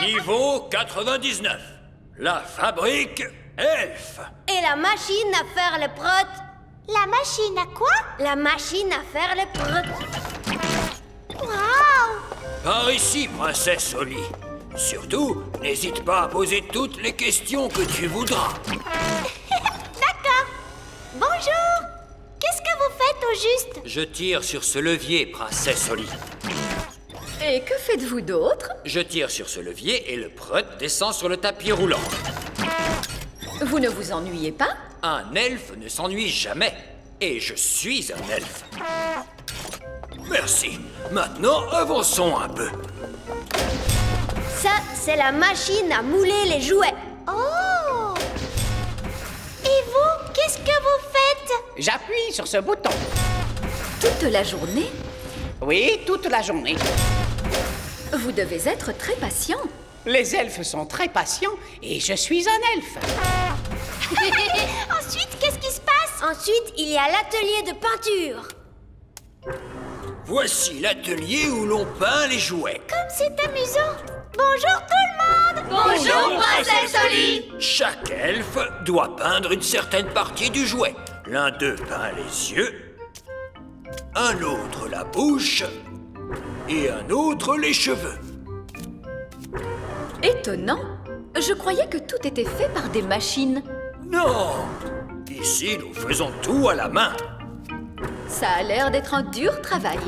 Niveau 99. La fabrique elfe. Et la machine à faire le prot. La machine à quoi? La machine à faire le prot. Waouh! Par ici, princesse Oli. Surtout, n'hésite pas à poser toutes les questions que tu voudras. D'accord. Bonjour. Qu'est-ce que vous faites au juste? Je tire sur ce levier, princesse Oli. Et que faites-vous d'autre? Je tire sur ce levier et le prut descend sur le tapis roulant. Vous ne vous ennuyez pas? Un elfe ne s'ennuie jamais. Et je suis un elfe. Merci. Maintenant, avançons un peu. Ça, c'est la machine à mouler les jouets. Oh! Et vous, qu'est-ce que vous faites? J'appuie sur ce bouton. Toute la journée? Oui, toute la journée. Vous devez être très patient. Les elfes sont très patients et je suis un elfe. Ensuite, qu'est-ce qui se passe? Ensuite, il y a l'atelier de peinture. Voici l'atelier où l'on peint les jouets. Comme c'est amusant. Bonjour tout le monde. Bonjour, princesse Oli. Chaque elfe doit peindre une certaine partie du jouet. L'un d'eux peint les yeux, un autre la bouche et un autre les cheveux. Étonnant. Je croyais que tout était fait par des machines. Non. Ici, nous faisons tout à la main. Ça a l'air d'être un dur travail.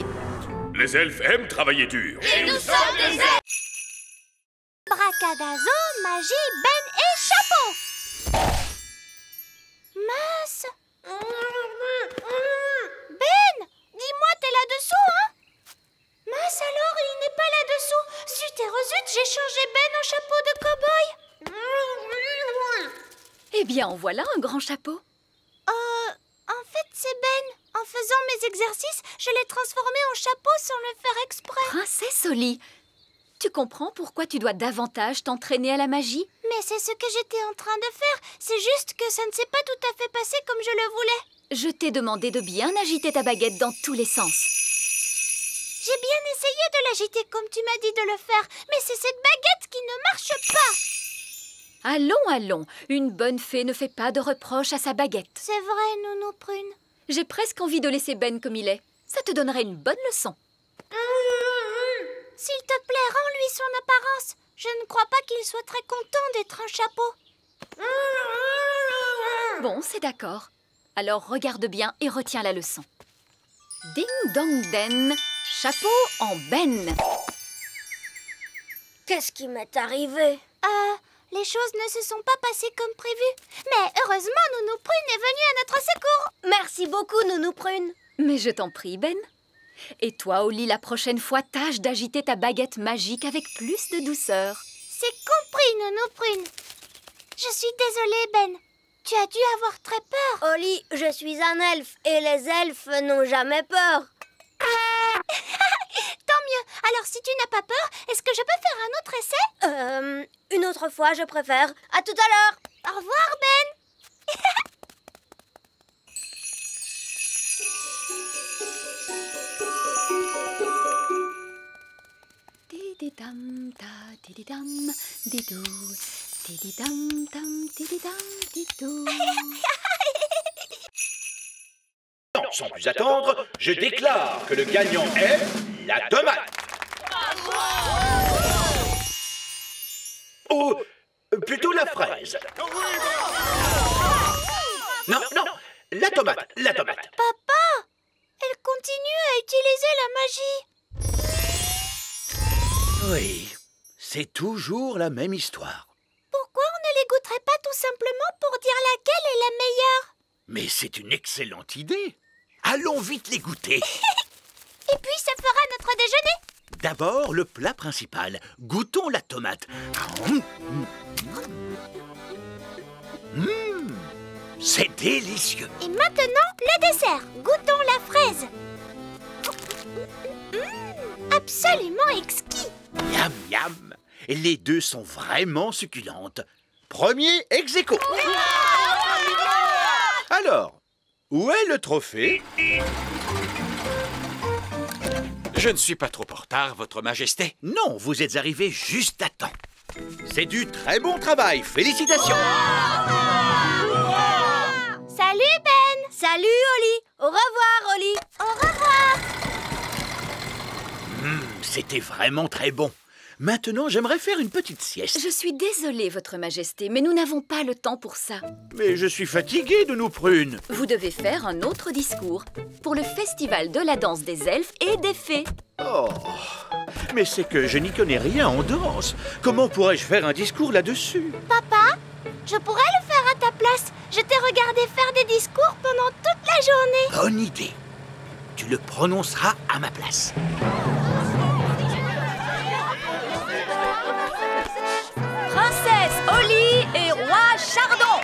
Les elfes aiment travailler dur. Et nous sommes des elfes. Badazo, Magie, Ben et Chapeau. Mince. Ben, dis-moi, t'es là-dessous, hein? Mince alors, il n'est pas là-dessous. Zut et rezut, j'ai changé Ben en chapeau de cow-boy. Eh bien, en voilà un grand chapeau. En fait, c'est Ben. En faisant mes exercices, je l'ai transformé en chapeau sans le faire exprès. Princesse Holly, tu comprends pourquoi tu dois davantage t'entraîner à la magie? Mais c'est ce que j'étais en train de faire. C'est juste que ça ne s'est pas tout à fait passé comme je le voulais. Je t'ai demandé de bien agiter ta baguette dans tous les sens. J'ai bien essayé de l'agiter comme tu m'as dit de le faire, mais c'est cette baguette qui ne marche pas. Allons, allons, une bonne fée ne fait pas de reproches à sa baguette. C'est vrai, Nounou Prune. J'ai presque envie de laisser Ben comme il est. Ça te donnerait une bonne leçon. S'il te plaît, rends-lui son apparence. Je ne crois pas qu'il soit très content d'être un chapeau. Bon, c'est d'accord. Alors regarde bien et retiens la leçon. Ding dong den, chapeau en Ben. Qu'est-ce qui m'est arrivé? Les choses ne se sont pas passées comme prévu. Mais heureusement, Nounou Prune est venue à notre secours. Merci beaucoup, Nounou Prune. Mais je t'en prie, Ben. Et toi, Holly, la prochaine fois, tâche d'agiter ta baguette magique avec plus de douceur. C'est compris, Nounou Prune. Je suis désolée, Ben. Tu as dû avoir très peur. Holly, je suis un elfe et les elfes n'ont jamais peur. Tant mieux. Alors, si tu n'as pas peur, est-ce que je peux faire un autre essai? Une autre fois, je préfère. À tout à l'heure. Au revoir, Ben. Tididam ta tididam didou, tididam tam tididam didou. Sans plus attendre, je déclare que le gagnant est la tomate. Ou plutôt la fraise. Non, non, la tomate, la tomate. Papa, elle continue à utiliser la magie. Oui, c'est toujours la même histoire. Pourquoi on ne les goûterait pas tout simplement pour dire laquelle est la meilleure? Mais c'est une excellente idée. Allons vite les goûter. Et puis ça fera notre déjeuner. D'abord, le plat principal. Goûtons la tomate. C'est délicieux. Et maintenant, le dessert. Goûtons la fraise. Absolument exquis. Miam, miam. Les deux sont vraiment succulentes. Premier ex aequo. Alors, où est le trophée? Je ne suis pas trop en retard, Votre Majesté. Non, vous êtes arrivé juste à temps. C'est du très bon travail. Félicitations. Salut, Ben. Salut, Holly. Au revoir, Holly. Au revoir. C'était vraiment très bon. Maintenant, j'aimerais faire une petite sieste. Je suis désolée, Votre Majesté, mais nous n'avons pas le temps pour ça. Mais je suis fatigué de nos prunes. Vous devez faire un autre discours pour le festival de la danse des elfes et des fées. Oh, mais c'est que je n'y connais rien en danse. Comment pourrais-je faire un discours là-dessus? Papa, je pourrais le faire à ta place. Je t'ai regardé faire des discours pendant toute la journée. Bonne idée. Tu le prononceras à ma place. Princesse Holly et roi Chardon.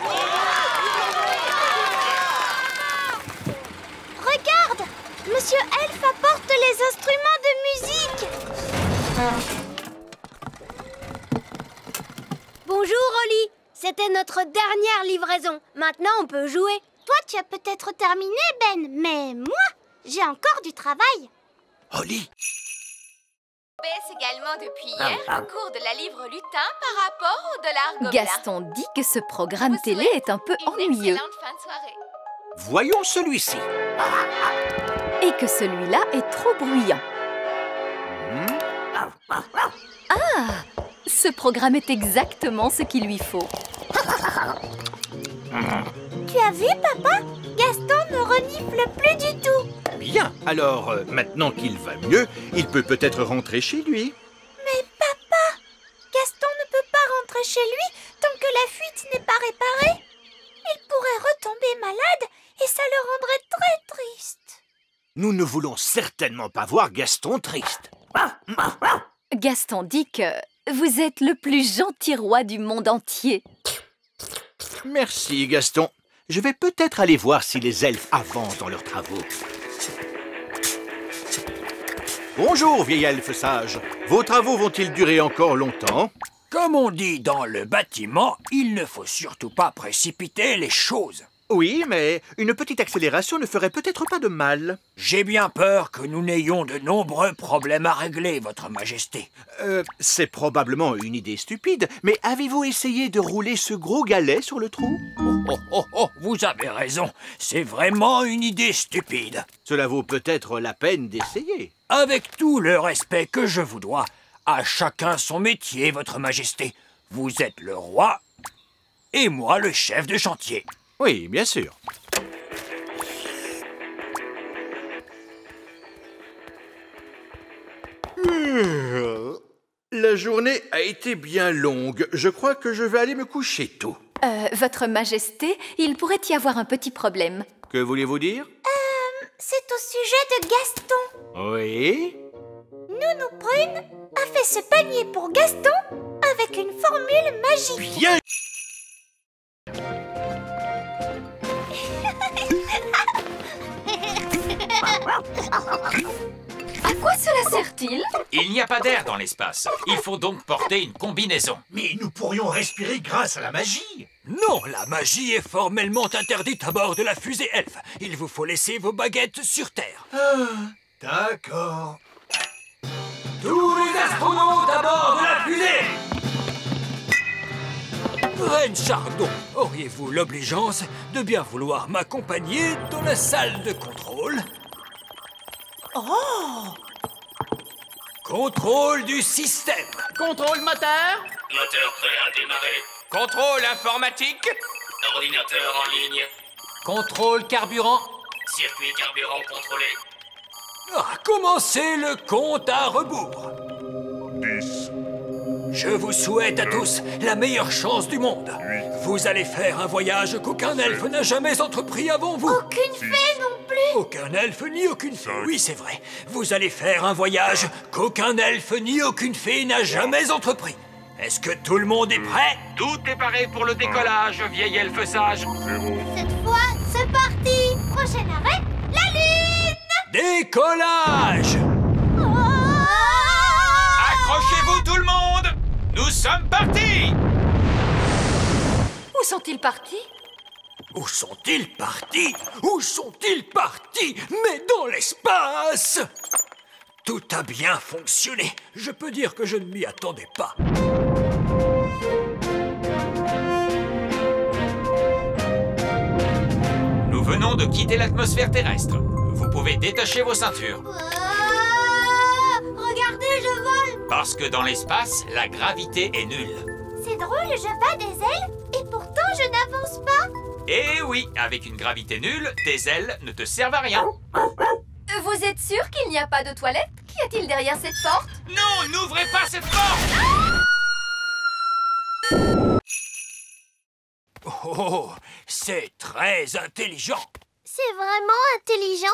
Regarde, Monsieur Elfe apporte les instruments de musique. Bonjour, Holly. C'était notre dernière livraison. Maintenant, on peut jouer. Toi, tu as peut-être terminé, Ben, mais moi, j'ai encore du travail. Holly. Baisse également depuis hier le cours de la livre lutin par rapport au dollar gobelin. Gaston dit que ce programme télé est un peu ennuyeux. Excellente fin de soirée. Voyons celui-ci. Et que celui-là est trop bruyant. Ah, ce programme est exactement ce qu'il lui faut. Tu as vu, papa? Gaston ne renifle plus du tout. Bien, alors maintenant qu'il va mieux, il peut peut-être rentrer chez lui. Mais papa, Gaston ne peut pas chez lui tant que la fuite n'est pas réparée. Il pourrait retomber malade et ça le rendrait très triste. Nous ne voulons certainement pas voir Gaston triste. Gaston dit que vous êtes le plus gentil roi du monde entier. Merci, Gaston. Je vais peut-être aller voir si les elfes avancent dans leurs travaux. Bonjour, vieil elfe sage. Vos travaux vont-ils durer encore longtemps? Comme on dit dans le bâtiment, il ne faut surtout pas précipiter les choses. Oui, mais une petite accélération ne ferait peut-être pas de mal. J'ai bien peur que nous n'ayons de nombreux problèmes à régler, votre majesté. C'est probablement une idée stupide, mais avez-vous essayé de rouler ce gros galet sur le trou? Oh, vous avez raison. C'est vraiment une idée stupide. Cela vaut peut-être la peine d'essayer. Avec tout le respect que je vous dois, à chacun son métier, votre majesté. Vous êtes le roi et moi le chef de chantier. Oui, bien sûr. La journée a été bien longue. Je crois que je vais aller me coucher tôt. Votre Majesté, il pourrait y avoir un petit problème. Que voulez-vous dire? C'est au sujet de Gaston. Oui? Nounou Brune a fait ce panier pour Gaston avec une formule magique. Bien. À quoi cela sert-il? Il n'y a pas d'air dans l'espace. Il faut donc porter une combinaison. Mais nous pourrions respirer grâce à la magie. Non, la magie est formellement interdite à bord de la fusée Elfe. Il vous faut laisser vos baguettes sur Terre. D'accord. Tous les astronautes à bord de la fusée! Reine Chardon, auriez-vous l'obligeance de bien vouloir m'accompagner dans la salle de contrôle? Oh! Contrôle du système. Contrôle moteur. Moteur prêt à démarrer. Contrôle informatique. Ordinateur en ligne. Contrôle carburant. Circuit carburant contrôlé. Commencez le compte à rebours. 10. Je vous souhaite à tous la meilleure chance du monde. 8. Vous allez faire un voyage qu'aucun elfe n'a jamais entrepris avant vous. Aucune fée non plus. Aucun elfe ni aucune fée. Oui, c'est vrai. Vous allez faire un voyage qu'aucun elfe ni aucune fée n'a jamais entrepris. Est-ce que tout le monde est prêt? Tout est paré pour le décollage, vieil elfe sage. 0. Cette fois, c'est parti. Prochain arrêt, la Lune. Décollage! Accrochez-vous tout le monde! Nous sommes partis! Où sont-ils partis? Où sont-ils partis? Où sont-ils partis? Mais dans l'espace! Tout a bien fonctionné. Je peux dire que je ne m'y attendais pas. Nous venons de quitter l'atmosphère terrestre. Vous pouvez détacher vos ceintures. Regardez, je vole. Parce que dans l'espace, la gravité est nulle. C'est drôle, je bats des ailes et pourtant je n'avance pas. Eh oui, avec une gravité nulle, tes ailes ne te servent à rien. Vous êtes sûr qu'il n'y a pas de toilette? Qu'y a-t-il derrière cette porte? Non, n'ouvrez pas cette porte! Oh, c'est très intelligent. C'est vraiment intelligent?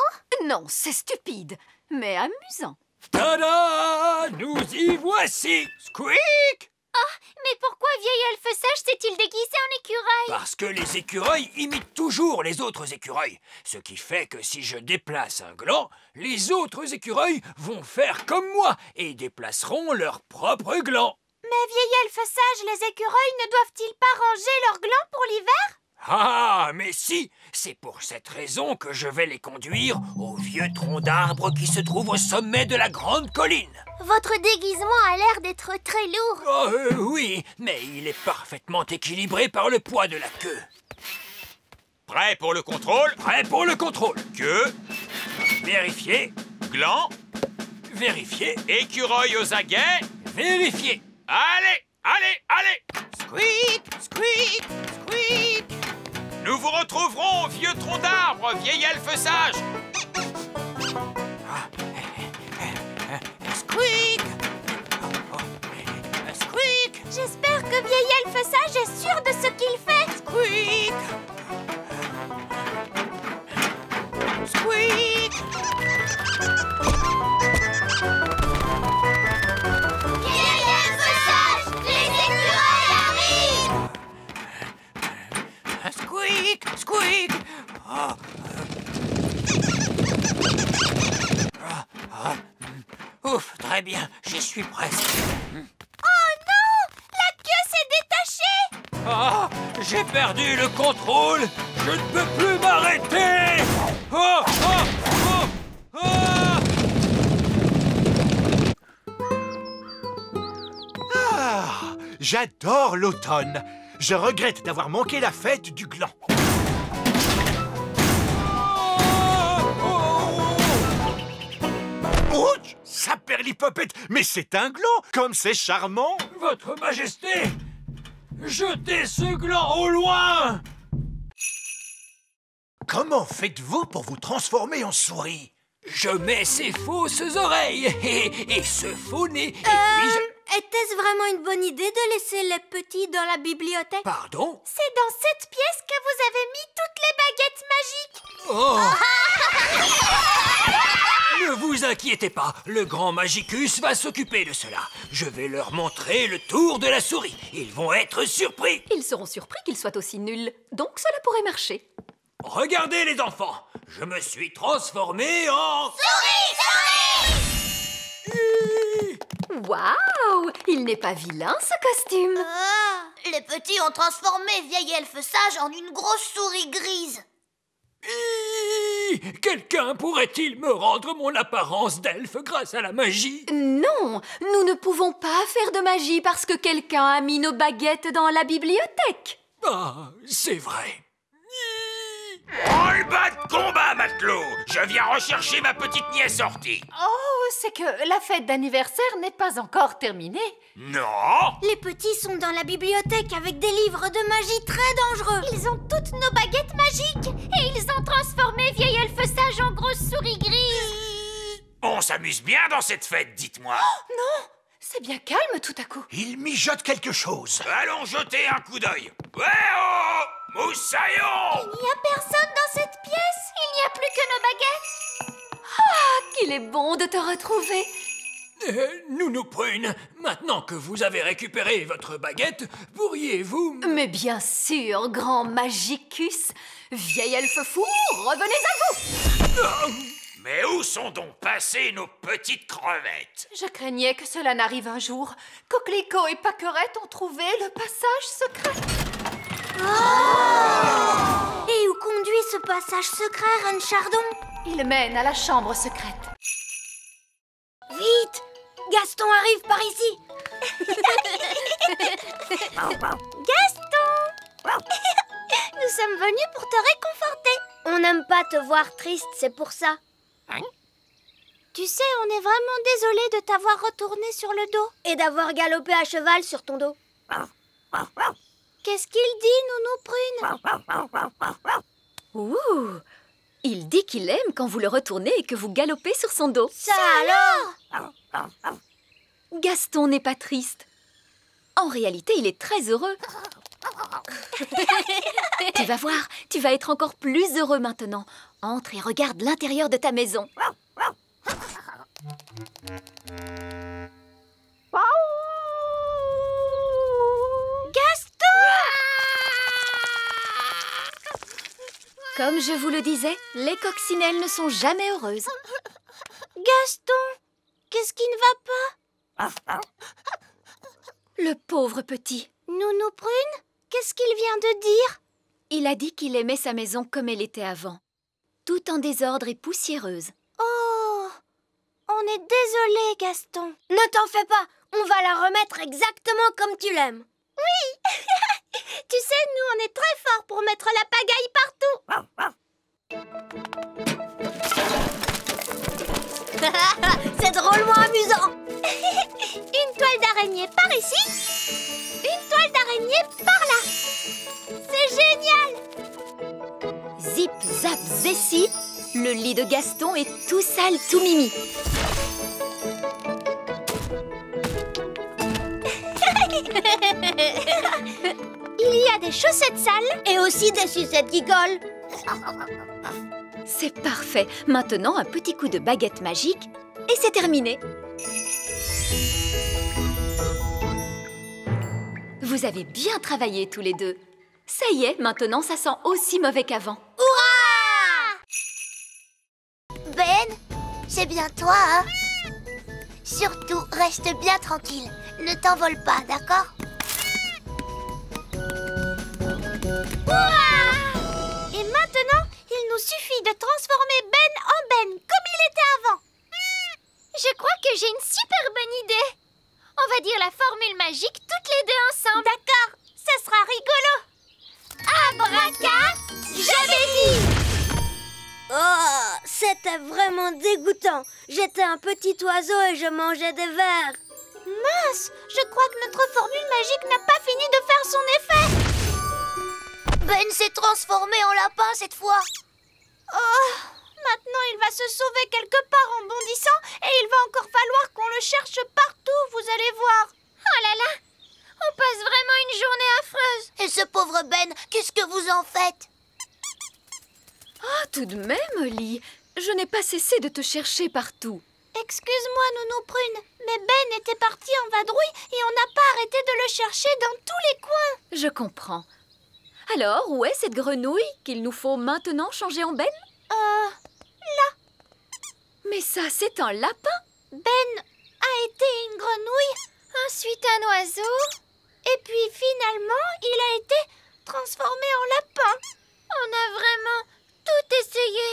Non, c'est stupide, mais amusant. Tada! Nous y voici! Squeak! Ah, mais pourquoi vieil elfe sage s'est-il déguisé en écureuil? Parce que les écureuils imitent toujours les autres écureuils. Ce qui fait que si je déplace un gland, les autres écureuils vont faire comme moi et déplaceront leur propre gland. Mais vieil elfe sage, les écureuils ne doivent-ils pas ranger leurs glands pour l'hiver? Ah, mais si! C'est pour cette raison que je vais les conduire au vieux tronc d'arbre qui se trouve au sommet de la grande colline. Votre déguisement a l'air d'être très lourd. Oh, oui, mais il est parfaitement équilibré par le poids de la queue. Prêt pour le contrôle? Prêt pour le contrôle. Queue. Vérifier. Gland. Vérifier. Écureuil aux aguets. Vérifier. Allez, allez, allez! Squeak, squeak, squeak. Nous vous retrouverons au vieux tronc d'arbre, vieil elfe sage. Squeak. Squeak. J'espère que Ce vieil elfe sage est sûr de ce qu'il fait. Squeak! Squeak! Vieil elfe sage, les écureuils arrivent. Squeak! Squeak! Oh. Ouf, très bien, j'y suis presque. Oh non! La queue s'est détachée! Ah, j'ai perdu le contrôle. Je ne peux plus m'arrêter. Oh, oh, oh, oh. Ah, j'adore l'automne. Je regrette d'avoir manqué la fête du gland. Ouch, saperlipopette, mais c'est un gland, comme c'est charmant. Votre Majesté, jetez ce gland au loin. Comment faites-vous pour vous transformer en souris? Je mets ces fausses oreilles et ce faux nez. Et puis Était-ce vraiment une bonne idée de laisser les petits dans la bibliothèque? Pardon? C'est dans cette pièce que vous avez mis toutes les baguettes magiques. Oh. Ne vous inquiétez pas, le grand Magicus va s'occuper de cela. Je vais leur montrer le tour de la souris. Ils vont être surpris. Ils seront surpris qu'ils soient aussi nuls, donc cela pourrait marcher. Regardez les enfants, je me suis transformé en... Waouh! Il n'est pas vilain, ce costume. Les petits ont transformé vieil elfe sage en une grosse souris grise. Quelqu'un pourrait-il me rendre mon apparence d'elfe grâce à la magie? Non, nous ne pouvons pas faire de magie parce que quelqu'un a mis nos baguettes dans la bibliothèque. Ah, c'est vrai. Roll-bas de combat, matelot! Je viens rechercher ma petite nièce sortie. Oh, c'est que la fête d'anniversaire n'est pas encore terminée. Non! Les petits sont dans la bibliothèque avec des livres de magie très dangereux. Ils ont toutes nos baguettes magiques et ils ont transformé vieil elfe sage en grosse souris grise. On s'amuse bien dans cette fête, dites-moi. Oh, non! C'est bien calme tout à coup. Il mijote quelque chose. Allons jeter un coup d'œil. Ouais, oh! Moussaillon! Il n'y a personne dans cette pièce. Il n'y a plus que nos baguettes. Ah, qu'il est bon de te retrouver. Nounou Prune, maintenant que vous avez récupéré votre baguette, pourriez-vous... Mais bien sûr, grand Magicus. Vieil elfe fou, revenez à vous. Mais où sont donc passées nos petites crevettes? Je craignais que cela n'arrive un jour. Coquelicot et Pâquerette ont trouvé le passage secret. Oh! Et où conduit ce passage secret, Reine Chardon? Il mène à la chambre secrète. Vite! Gaston arrive par ici. Gaston! Nous sommes venus pour te réconforter. On n'aime pas te voir triste, c'est pour ça. Tu sais, on est vraiment désolé de t'avoir retourné sur le dos. Et d'avoir galopé à cheval sur ton dos. Qu'est-ce qu'il dit, Nounou Prune? Ouh! Il dit qu'il aime quand vous le retournez et que vous galopez sur son dos. Ça alors? Gaston n'est pas triste. En réalité, il est très heureux. Tu vas voir, tu vas être encore plus heureux maintenant. Entre et regarde l'intérieur de ta maison. Gaston! Comme je vous le disais, les coccinelles ne sont jamais heureuses. Gaston, qu'est-ce qui ne va pas? Le pauvre petit. Nounou Prune, qu'est-ce qu'il vient de dire? Il a dit qu'il aimait sa maison comme elle était avant. Tout en désordre et poussiéreuse. Oh, on est désolé, Gaston. Ne t'en fais pas, on va la remettre exactement comme tu l'aimes. Oui. Tu sais, nous, on est très forts pour mettre la pagaille partout. C'est drôlement amusant. Une toile d'araignée par ici, une toile d'araignée par là. C'est génial. Zip, zap, zessi, le lit de Gaston est tout sale, tout mimi. Il y a des chaussettes sales. Et aussi des sucettes qui collent. C'est parfait. Maintenant, un petit coup de baguette magique et c'est terminé. Vous avez bien travaillé tous les deux. Ça y est, maintenant ça sent aussi mauvais qu'avant. Hurrah! Ben, c'est bien toi, hein? Surtout, reste bien tranquille. Ne t'envole pas, d'accord? Hurrah! Et maintenant, il nous suffit de transformer Ben en Ben, comme il était avant. Je crois que j'ai une super bonne idée. On va dire la formule magique toutes les deux ensemble. D'accord, ça sera rigolo. Abracadabra! Oh, c'était vraiment dégoûtant. J'étais un petit oiseau et je mangeais des vers. Mince, je crois que notre formule magique n'a pas fini de faire son effet. Ben s'est transformé en lapin cette fois. Oh, maintenant il va se sauver quelque part en bondissant et il va encore falloir qu'on le cherche partout, vous allez voir. Oh là là, on passe vraiment une journée affreuse. Et ce pauvre Ben, qu'est-ce que vous en faites? Ah, tout de même, Holly, je n'ai pas cessé de te chercher partout. Excuse-moi, Nounou Prune, mais Ben était parti en vadrouille et on n'a pas arrêté de le chercher dans tous les coins. Je comprends. Alors, où est cette grenouille qu'il nous faut maintenant changer en Ben? Là. Mais ça, c'est un lapin. Ben a été une grenouille, ensuite un oiseau, et puis finalement, il a été transformé en lapin. On a vraiment tout essayé.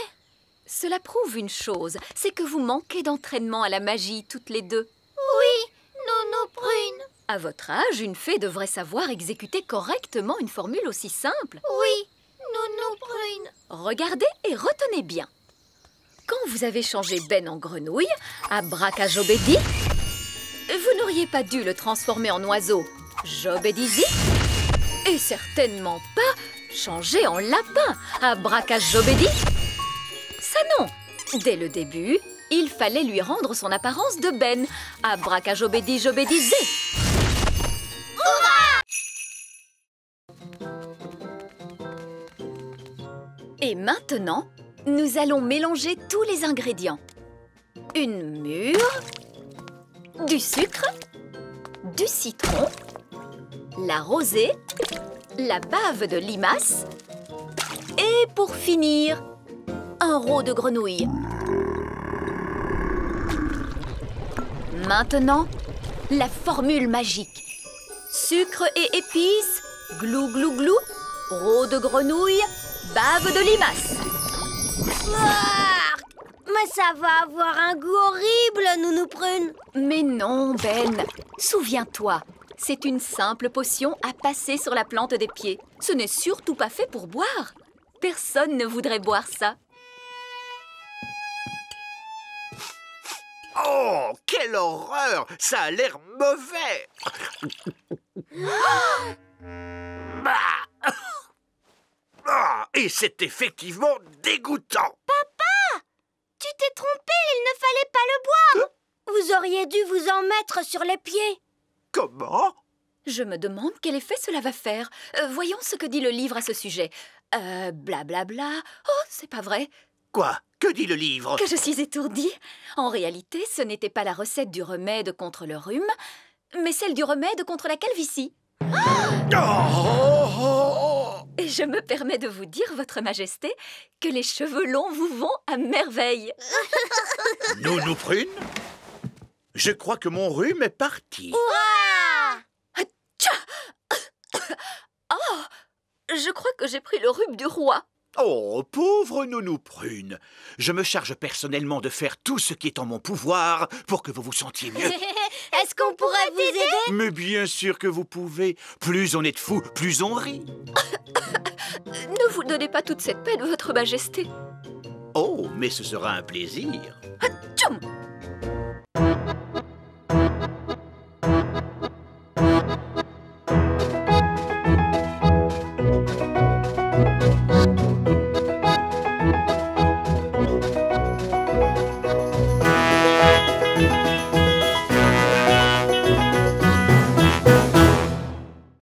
Cela prouve une chose, c'est que vous manquez d'entraînement à la magie toutes les deux. Oui, Nounou Prune. À votre âge, une fée devrait savoir exécuter correctement une formule aussi simple. Oui, Nounou Prune. Regardez et retenez bien. Quand vous avez changé Ben en grenouille, Abracajobédi, vous n'auriez pas dû le transformer en oiseau, Jobédizi, et certainement pas changer en lapin, Abracajobédi. Ça non. Dès le début, il fallait lui rendre son apparence de Ben, Abracajobédi Jobédizé. Hurrah! Et maintenant, nous allons mélanger tous les ingrédients. Une mûre, du sucre, du citron, la rosée, la bave de limace et pour finir, un rot de grenouille. Maintenant, la formule magique. Sucre et épices, glou glou glou, rot de grenouille, bave de limace. Mais ça va avoir un goût horrible, Nounou Prune. Mais non, Ben. Souviens-toi, c'est une simple potion à passer sur la plante des pieds. Ce n'est surtout pas fait pour boire. Personne ne voudrait boire ça. Oh, quelle horreur! Ça a l'air mauvais! Et c'est effectivement dégoûtant! Papa! Tu t'es trompé, il ne fallait pas le boire! Vous auriez dû vous en mettre sur les pieds. Comment? Je me demande quel effet cela va faire. Voyons ce que dit le livre à ce sujet. Blablabla. Oh, c'est pas vrai. Quoi? Que dit le livre? Que je suis étourdie. En réalité, ce n'était pas la recette du remède contre le rhume, mais celle du remède contre la calvitie. Et je me permets de vous dire, Votre Majesté, que les cheveux longs vous vont à merveille. Nounou Prune, je crois que mon rhume est parti. Oh, je crois que j'ai pris le rhume du roi. Oh, pauvre Nounou Prune. Je me charge personnellement de faire tout ce qui est en mon pouvoir pour que vous vous sentiez mieux. Est-ce qu'on pourrait vous aider? Mais bien sûr que vous pouvez. Plus on est de fous, plus on rit. Ne vous donnez pas toute cette peine, Votre Majesté. Oh, mais ce sera un plaisir. Atchoum!